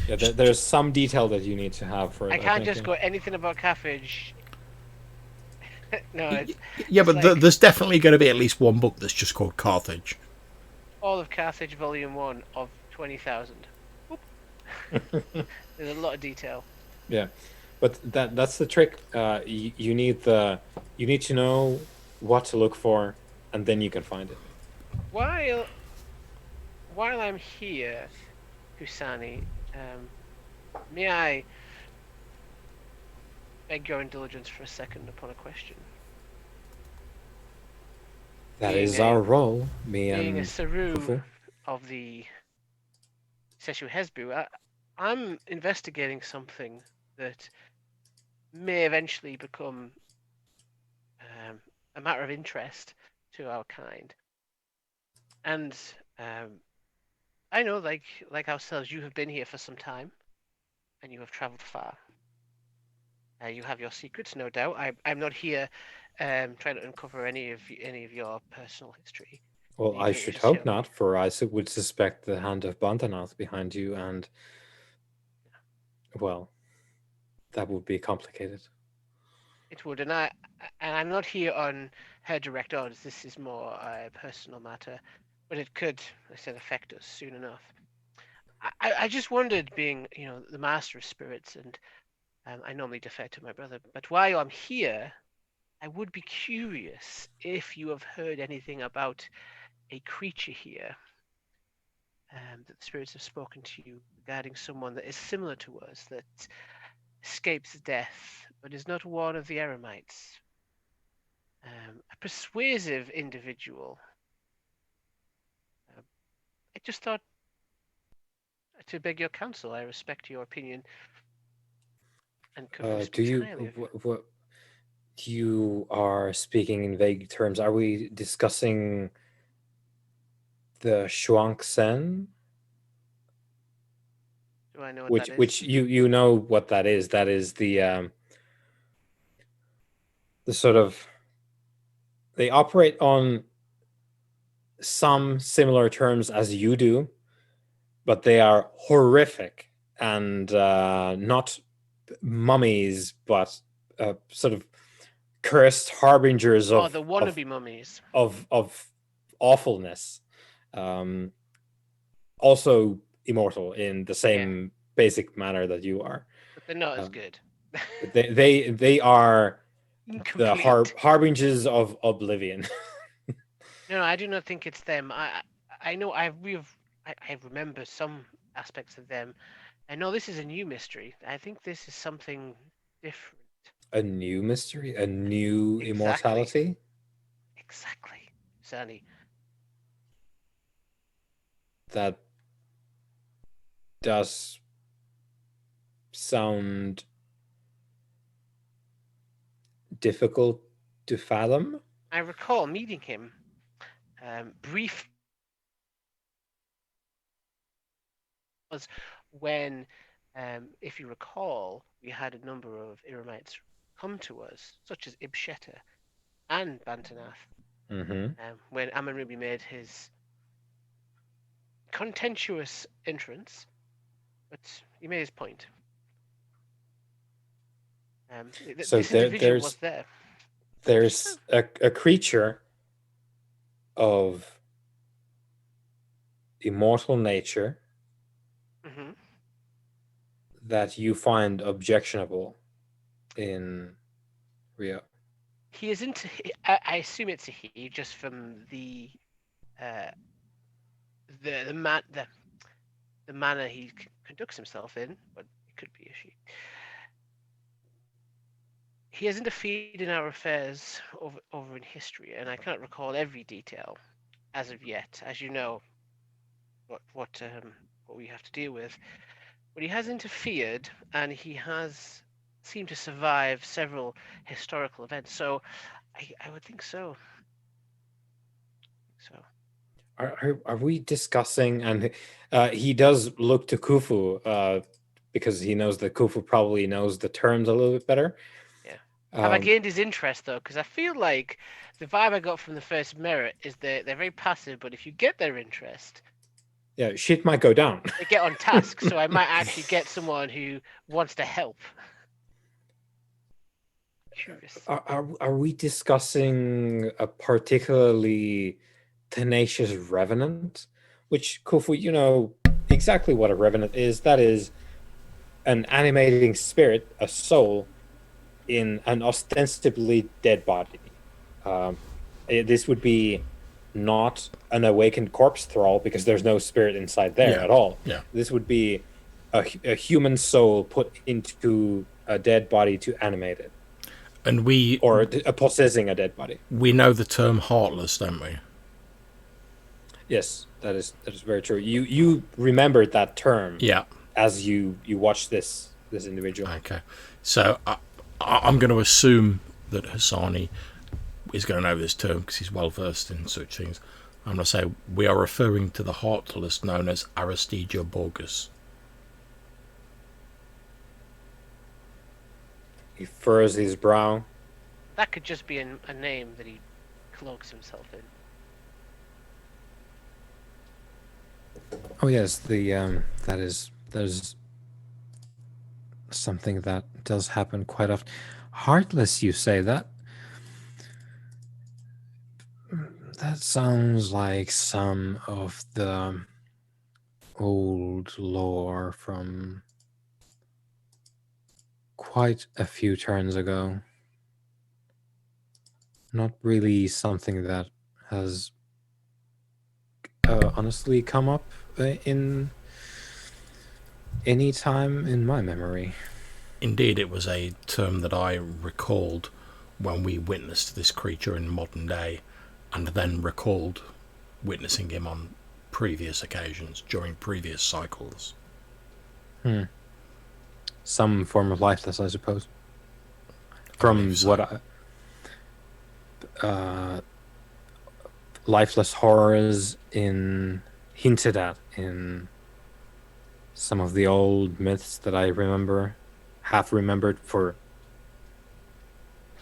Yeah, there's some detail that you need to have for it. I can't think, just yeah. go anything about Carthage. No, it's Yeah, but like- there's definitely going to be at least one book that's just called Carthage. all of Carthage Volume 1 of 20,000. There's a lot of detail. Yeah, but that's the trick. You need to know what to look for, and then you can find it. While I'm here, Husani, may I beg your indulgence for a second upon a question? That Being is a- our role. Me Being a and Saru Fufu. of the Seshu Hesbu, I'm investigating something that may eventually become a matter of interest to our kind. And I know, like ourselves, you have been here for some time, and you have travelled far. You have your secrets, no doubt. I'm not here trying to uncover any of your personal history. Well, I Anything should which is hope held- not, for I would suspect the hand of Bantanath behind you, and well, that would be complicated. It would, and I'm not here on her direct orders. This is more a personal matter, but it could, like I said, affect us soon enough. I just wondered, being the master of spirits and I normally defer to my brother, but while I'm here, I would be curious if you have heard anything about a creature here that the spirits have spoken to you regarding someone that is similar to us, that escapes death, but is not one of the Eremites. A persuasive individual. I just thought to beg your counsel. I respect your opinion and could Do speak you highly of you. what you are speaking in vague terms? Are we discussing the Shuang Sen? Do I know what that is? Which you know what that is? That is the sort of, they operate on some similar terms as you do, but they are horrific and not mummies, but sort of cursed harbingers Oh, the wannabe mummies. of awfulness. Also immortal in the same basic manner that you are. But they're not as good. They are the Incomplete. harbingers of oblivion. No, I do not think it's them. I know I remember some aspects of them. I know this is a new mystery. I think this is something different. A new mystery, a new Exactly. immortality. Exactly, Sunny. That does sound difficult to fathom. I recall meeting him brief was when, if you recall, we had a number of Iramites come to us, such as Ibsheta and Bantanath, when Amun-Ruby made his contentious entrance, but he made his point. So this individual was there. There's a creature of immortal nature that you find objectionable in Rio. He is into. I assume it's a he, just from the manner he conducts himself in, but it could be a she. He has interfered in our affairs over in history, and I cannot recall every detail as of yet. As you know, what we have to deal with. But he has interfered, and he has seemed to survive several historical events. So, I would think so. Are we discussing? And he does look to Khufu because he knows that Khufu probably knows the terms a little bit better. Yeah. Have I gained his interest though? Because I feel like the vibe I got from the first merit is they're very passive, but if you get their interest, yeah, shit might go down. They get on task, so I might actually get someone who wants to help. Curious. Are we discussing a particularly tenacious revenant? Which, Khufu, you know exactly what a revenant is. That is an animating spirit, a soul, in an ostensibly dead body. This would be not an awakened corpse thrall because there's no spirit inside there at all. Yeah. This would be a human soul put into a dead body to animate it. And possessing a dead body. We know the term heartless, don't we? Yes, that is very true. You remembered that term. Yeah. As you watched this individual. Okay, so I'm going to assume that Hassani is going to know this term because he's well versed in such things. I'm going to say we are referring to the heartless known as Aristidia Borgus. He furrows his brow. That could just be a name that he cloaks himself in. Oh yes, that is something that does happen quite often. Heartless, you say that? That sounds like some of the old lore from quite a few turns ago. Not really something that has honestly come up in any time in my memory. Indeed, it was a term that I recalled when we witnessed this creature in modern day, and then recalled witnessing him on previous occasions during previous cycles. Some form of lifeless, I suppose. I From believe so. what lifeless horrors hinted at in some of the old myths that I half remembered for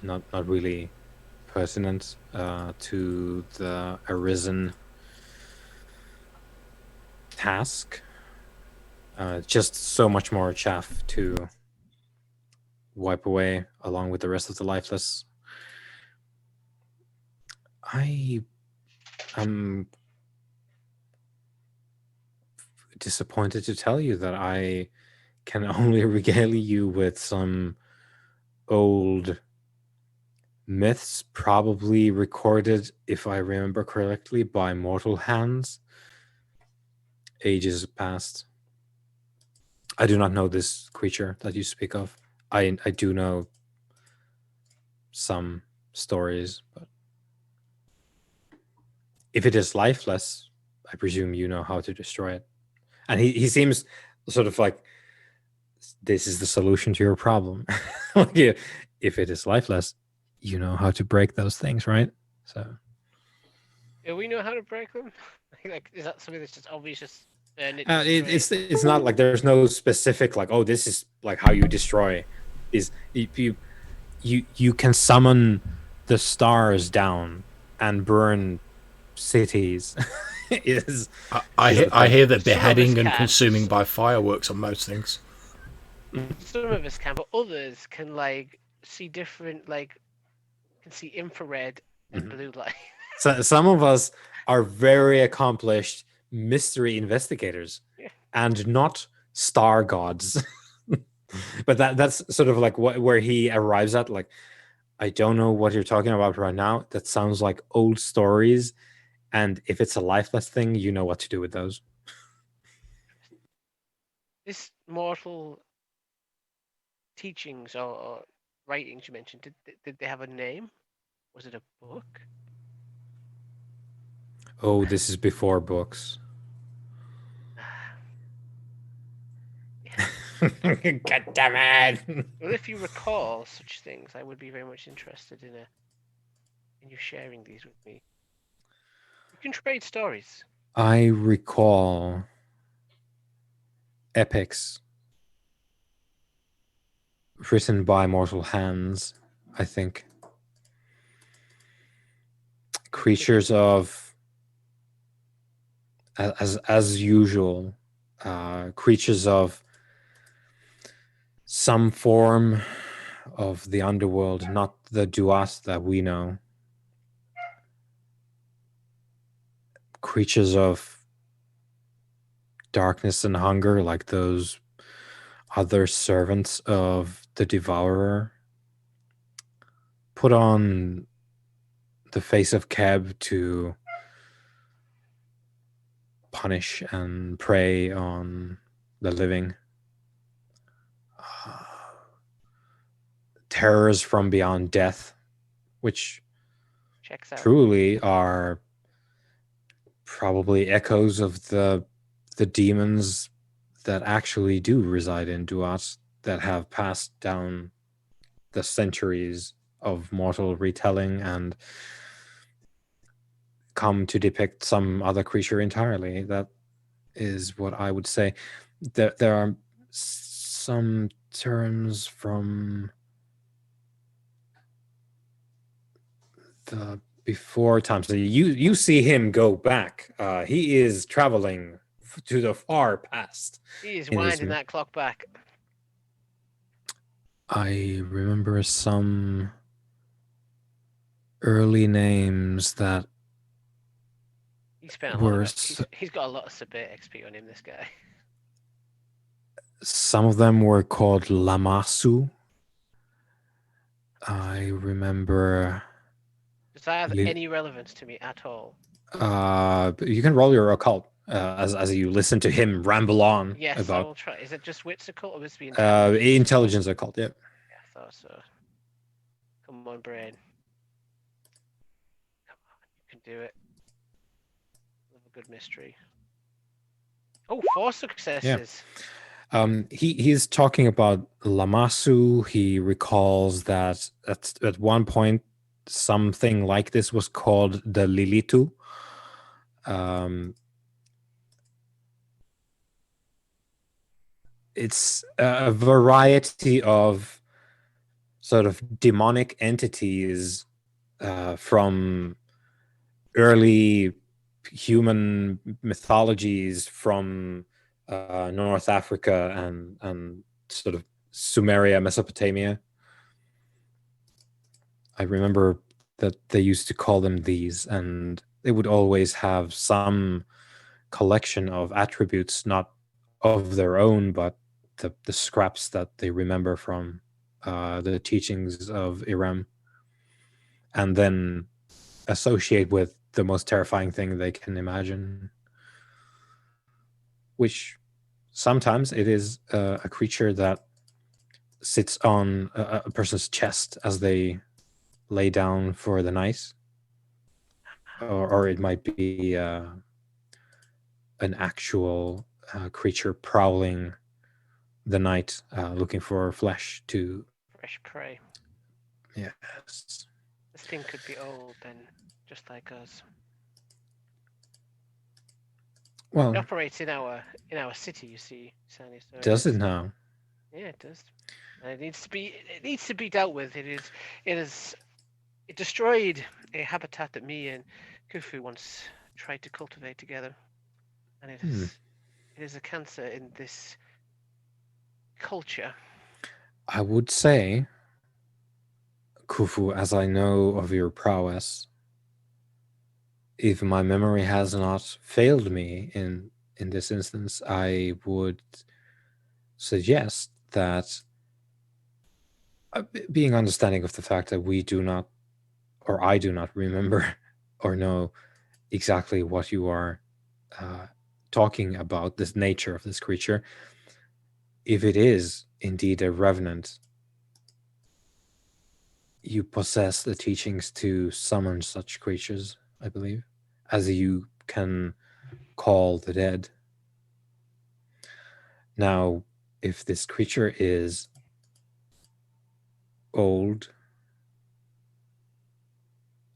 not really pertinent to the arisen task. Just so much more chaff to wipe away along with the rest of the lifeless. I am disappointed to tell you that I can only regale you with some old myths, probably recorded, if I remember correctly, by mortal hands ages past. I do not know this creature that you speak of. I do know some stories, but if it is lifeless, I presume you know how to destroy it. And he seems sort of like, this is the solution to your problem. Like, if it is lifeless, you know how to break those things, right? So Do we know how to break them? Like, is that something that's just obvious? Just burn it, it's not like there's no specific like, oh, this is like how you destroy. Is you can summon the stars down and burn cities. is I is the hear thing. that beheading and can. consuming by fireworks on most things. Some of us can, but others can like see different, like can see infrared and blue light. So some of us are very accomplished mystery investigators Yeah. and not star gods. But that's sort of like where he arrives at. Like, I don't know what you're talking about right now. That sounds like old stories. And if it's a lifeless thing, you know what to do with those. This mortal teachings or writings you mentioned, did they have a name? Was it a book? Oh, this is before books. God damn it. Well, if you recall such things, I would be very much interested in you sharing these with me. We can trade stories. I recall epics written by mortal hands, I think. Creatures of, as usual, creatures of some form of the underworld, not the Duat that we know. Creatures of darkness and hunger, like those other servants of the Devourer, put on the face of Keb to punish and prey on the living. Terrors from beyond death, which Checks out. truly are probably echoes of the demons that actually do reside in Duat, that have passed down the centuries of mortal retelling and come to depict some other creature entirely. That is what I would say. There are some terms from the before times. So you see him go back. He is traveling to the far past. He is in his- winding that clock back. I remember some early names that He spent a lot were of he's got a lot of Sabbat XP on him, this guy. some of them were called Lamasu. I remember. Does that have Li- any relevance to me at all? you can roll your occult as you listen to him ramble on Yes, I about will try. Is it just wits occult or must it be intelligence? intelligence occult. Yeah. Yeah, I thought so. Come on, brain. Come on, you can do it. Love a good mystery. Oh, 4 Yeah. successes. He's talking about Lamasu. He recalls that at one point something like this was called the Lilitu. It's a variety of sort of demonic entities from early human mythologies from North Africa and sort of Sumeria, Mesopotamia. I remember that they used to call them these, and they would always have some collection of attributes, not of their own, but the scraps that they remember from the teachings of Iram, and then associate with the most terrifying thing they can imagine, which sometimes it is a creature that sits on a person's chest as they lay down for the night, or it might be an actual creature prowling the night, looking for flesh to. Fresh prey. Yes. This thing could be old then, just like us. It Well, operates in our city, you see, Sandy. So does it now? Yeah, it does. And it needs to be dealt with. It destroyed a habitat that me and Khufu once tried to cultivate together, and it is a cancer in this culture. I would say, Khufu, as I know of your prowess, if my memory has not failed me in this instance, I would suggest that, being understanding of the fact that we do not, or I do not remember or know exactly what you are talking about, this nature of this creature, if it is indeed a revenant, you possess the teachings to summon such creatures, I believe, as you can call the dead. Now, if this creature is old,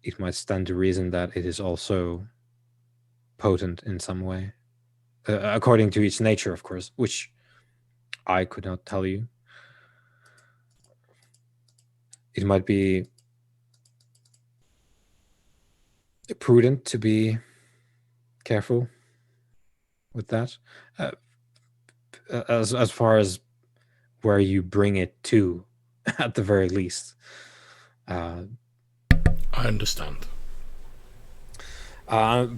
it might stand to reason that it is also potent in some way, according to its nature, of course, which I could not tell you. It might be prudent to be careful with that, as far as where you bring it to, at the very least. I understand. I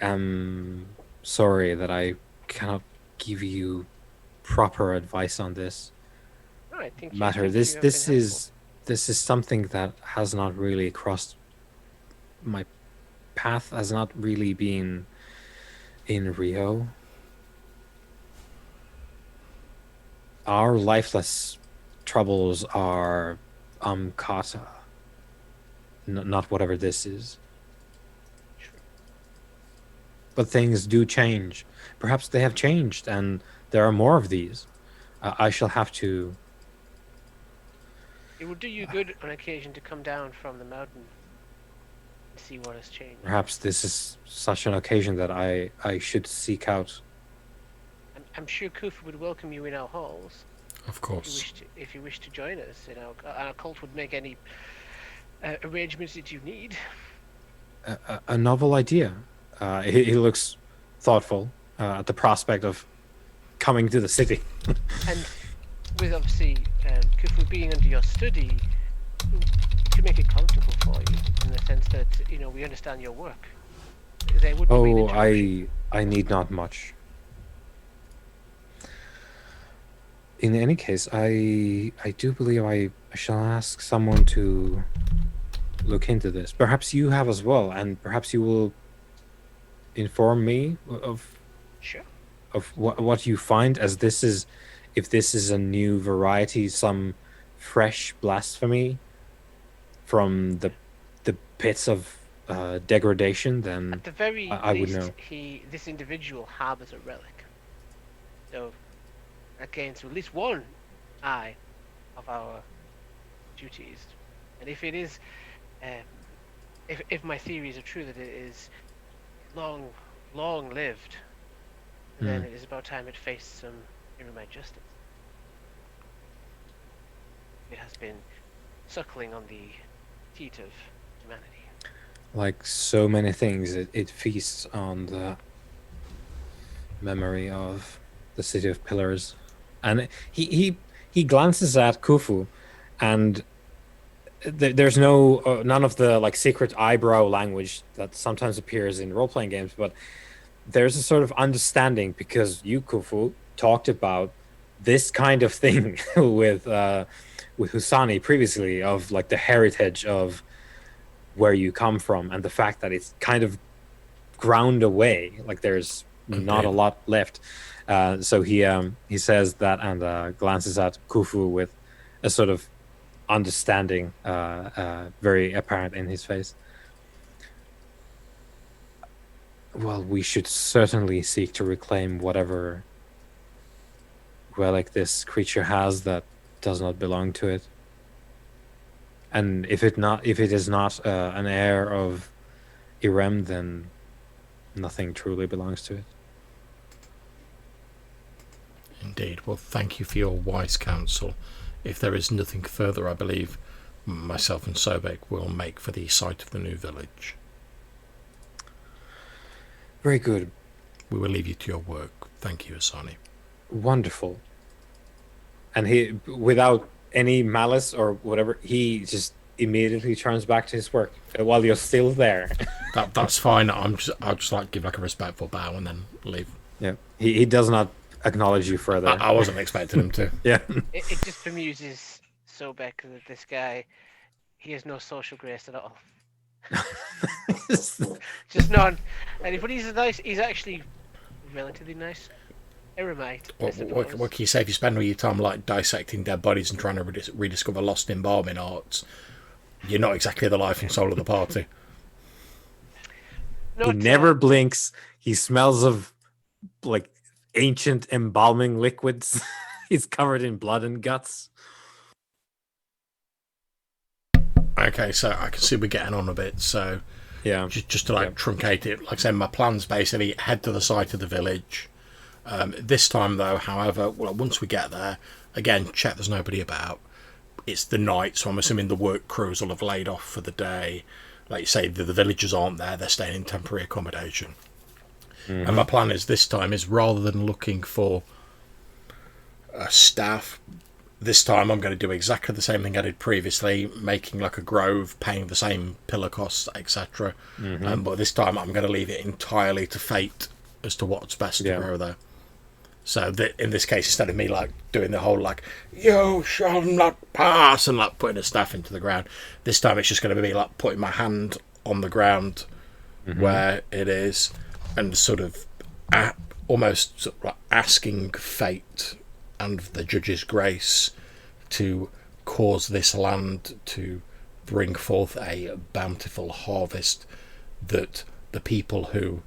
am sorry that I cannot give you proper advice on this I think matter. you have been helpful. This is something that has not really crossed my path, has not really been in Rio. Our lifeless troubles are kata, not whatever this is. True. But things do change. Perhaps they have changed, and there are more of these. I shall have to. It would do you good on occasion to come down from the mountain and see what has changed. Perhaps this is such an occasion that I should seek out. I'm sure Khufu would welcome you in our halls. Of course. If you wish to join us, our cult would make any arrangements that you need. A novel idea. He looks thoughtful at the prospect of coming to the city. And with obviously Khufu being under your study, to make it comfortable for you, in the sense that we understand your work. There would be an interruption. I need not much. In any case, I do believe I shall ask someone to look into this. Perhaps you have as well, and perhaps you will inform me Sure. of what you find, as this is, if this is a new variety, some fresh blasphemy from the pits of degradation, then At the very I would least, know. this individual harbors a relic. So that gains at least one eye of our duties. And if it is, um, if my theories are true that it is long lived, then Hmm. it is about time it faced some Eremite justice. It has been suckling on the teat of humanity. Like so many things, it feasts on the memory of the city of pillars. And he glances at Khufu, and there's no none of the like secret eyebrow language that sometimes appears in role-playing games, but there's a sort of understanding, because you, Khufu, talked about this kind of thing with Husani previously, of like the heritage of where you come from, and the fact that it's kind of ground away, like there's not a Indeed. lot left. So he says that, and glances at Khufu with a sort of understanding very apparent in his face. Well, we should certainly seek to reclaim whatever relic this creature has that does not belong to it. And if it is not an heir of Irem, then nothing truly belongs to it. Indeed. Well, thank you for your wise counsel. If there is nothing further, I believe myself and Sobek will make for the site of the new village. Very good. We will leave you to your work. Thank you, Asani. Wonderful. And he, without any malice or whatever, he just immediately turns back to his work while you're still there. That's fine. I'll just like give like a respectful bow and then leave. Yeah. He does not acknowledge you further. I wasn't expecting him to. Yeah. It just bemuses Sobek that this guy, he has no social grace at all. Just none. But he's nice. He's actually relatively nice. Eremite, I suppose. What can you say if you spend all your time like dissecting dead bodies and trying to rediscover lost embalming arts? You're not exactly the life and soul of the party. He never blinks. He smells of like ancient embalming liquids. He's covered in blood and guts. Okay, so I can see we're getting on a bit. So Yeah. just to like truncate it, like I said, my plan's basically head to the site of the village. This time though, however, well, once we get there, again, check there's nobody about. It's the night, so I'm assuming the work crews will have laid off for the day. Like you say, the villagers aren't there; they're staying in temporary accommodation. Mm-hmm. And my plan is this time is rather than looking for staff, this time I'm going to do exactly the same thing I did previously, making like a grove, paying the same pillar costs, etc. Mm-hmm. But this time I'm going to leave it entirely to fate as to what's best to grow there. So in this case, instead of me like doing the whole like "you shall not pass" and like putting a staff into the ground, this time it's just going to be like putting my hand on the ground where it is, and sort of almost sort of like asking fate and the judge's grace to cause this land to bring forth a bountiful harvest, that the people who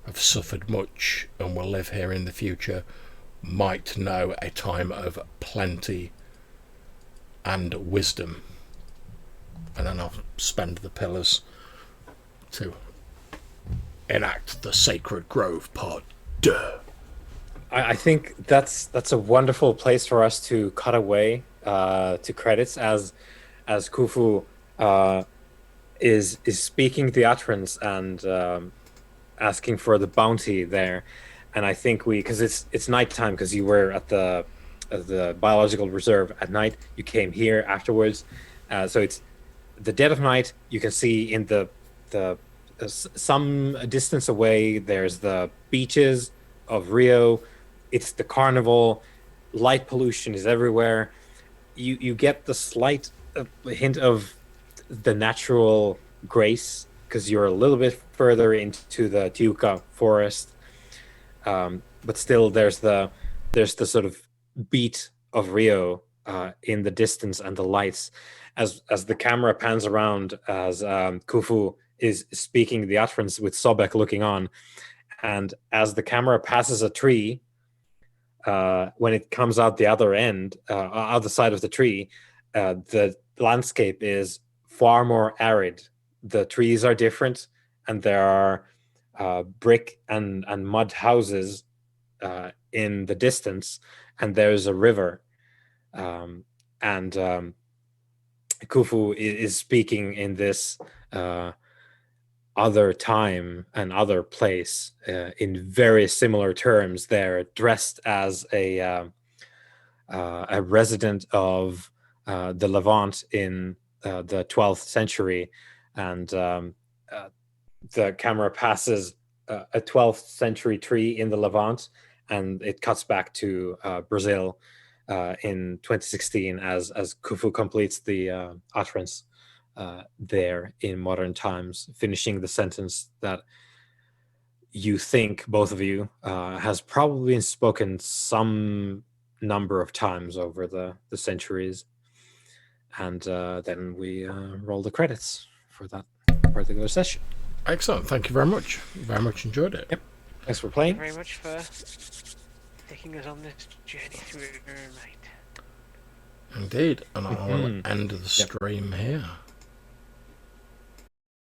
have suffered much and will live here in the future might know a time of plenty and wisdom. And then I'll spend the pillars to enact the sacred grove part. I think that's a wonderful place for us to cut away to credits, as Khufu is speaking the utterance and asking for the bounty there. And I think because it's nighttime, because you were at the biological reserve at night. You came here afterwards, so it's the dead of night. You can see in the some distance away. There's the beaches of Rio. It's the carnival. light pollution is everywhere. You get the slight hint of the natural grace because you're a little bit further into the Tiuca forest, but still there's the sort of beat of Rio in the distance and the lights as the camera pans around as Khufu is speaking the utterance with Sobek looking on, and as the camera passes a tree, when it comes out the other end, other side of the tree, the landscape is far more arid. The trees are different, and there are brick and mud houses in the distance, and there's a river. And Khufu is speaking in this other time and other place in very similar terms. They're dressed as a resident of the Levant in the 12th century, and the camera passes a 12th century tree in the Levant, and it cuts back to Brazil in 2016 as Khufu completes the utterance there in modern times, finishing the sentence that you think, both of you, has probably been spoken some number of times over the centuries. And then we roll the credits for that particular session. Excellent. Thank you very much. Very much enjoyed it. Yep. Thanks for playing. Thank you very much for taking us on this journey through your night. Indeed. And I'll end the stream here.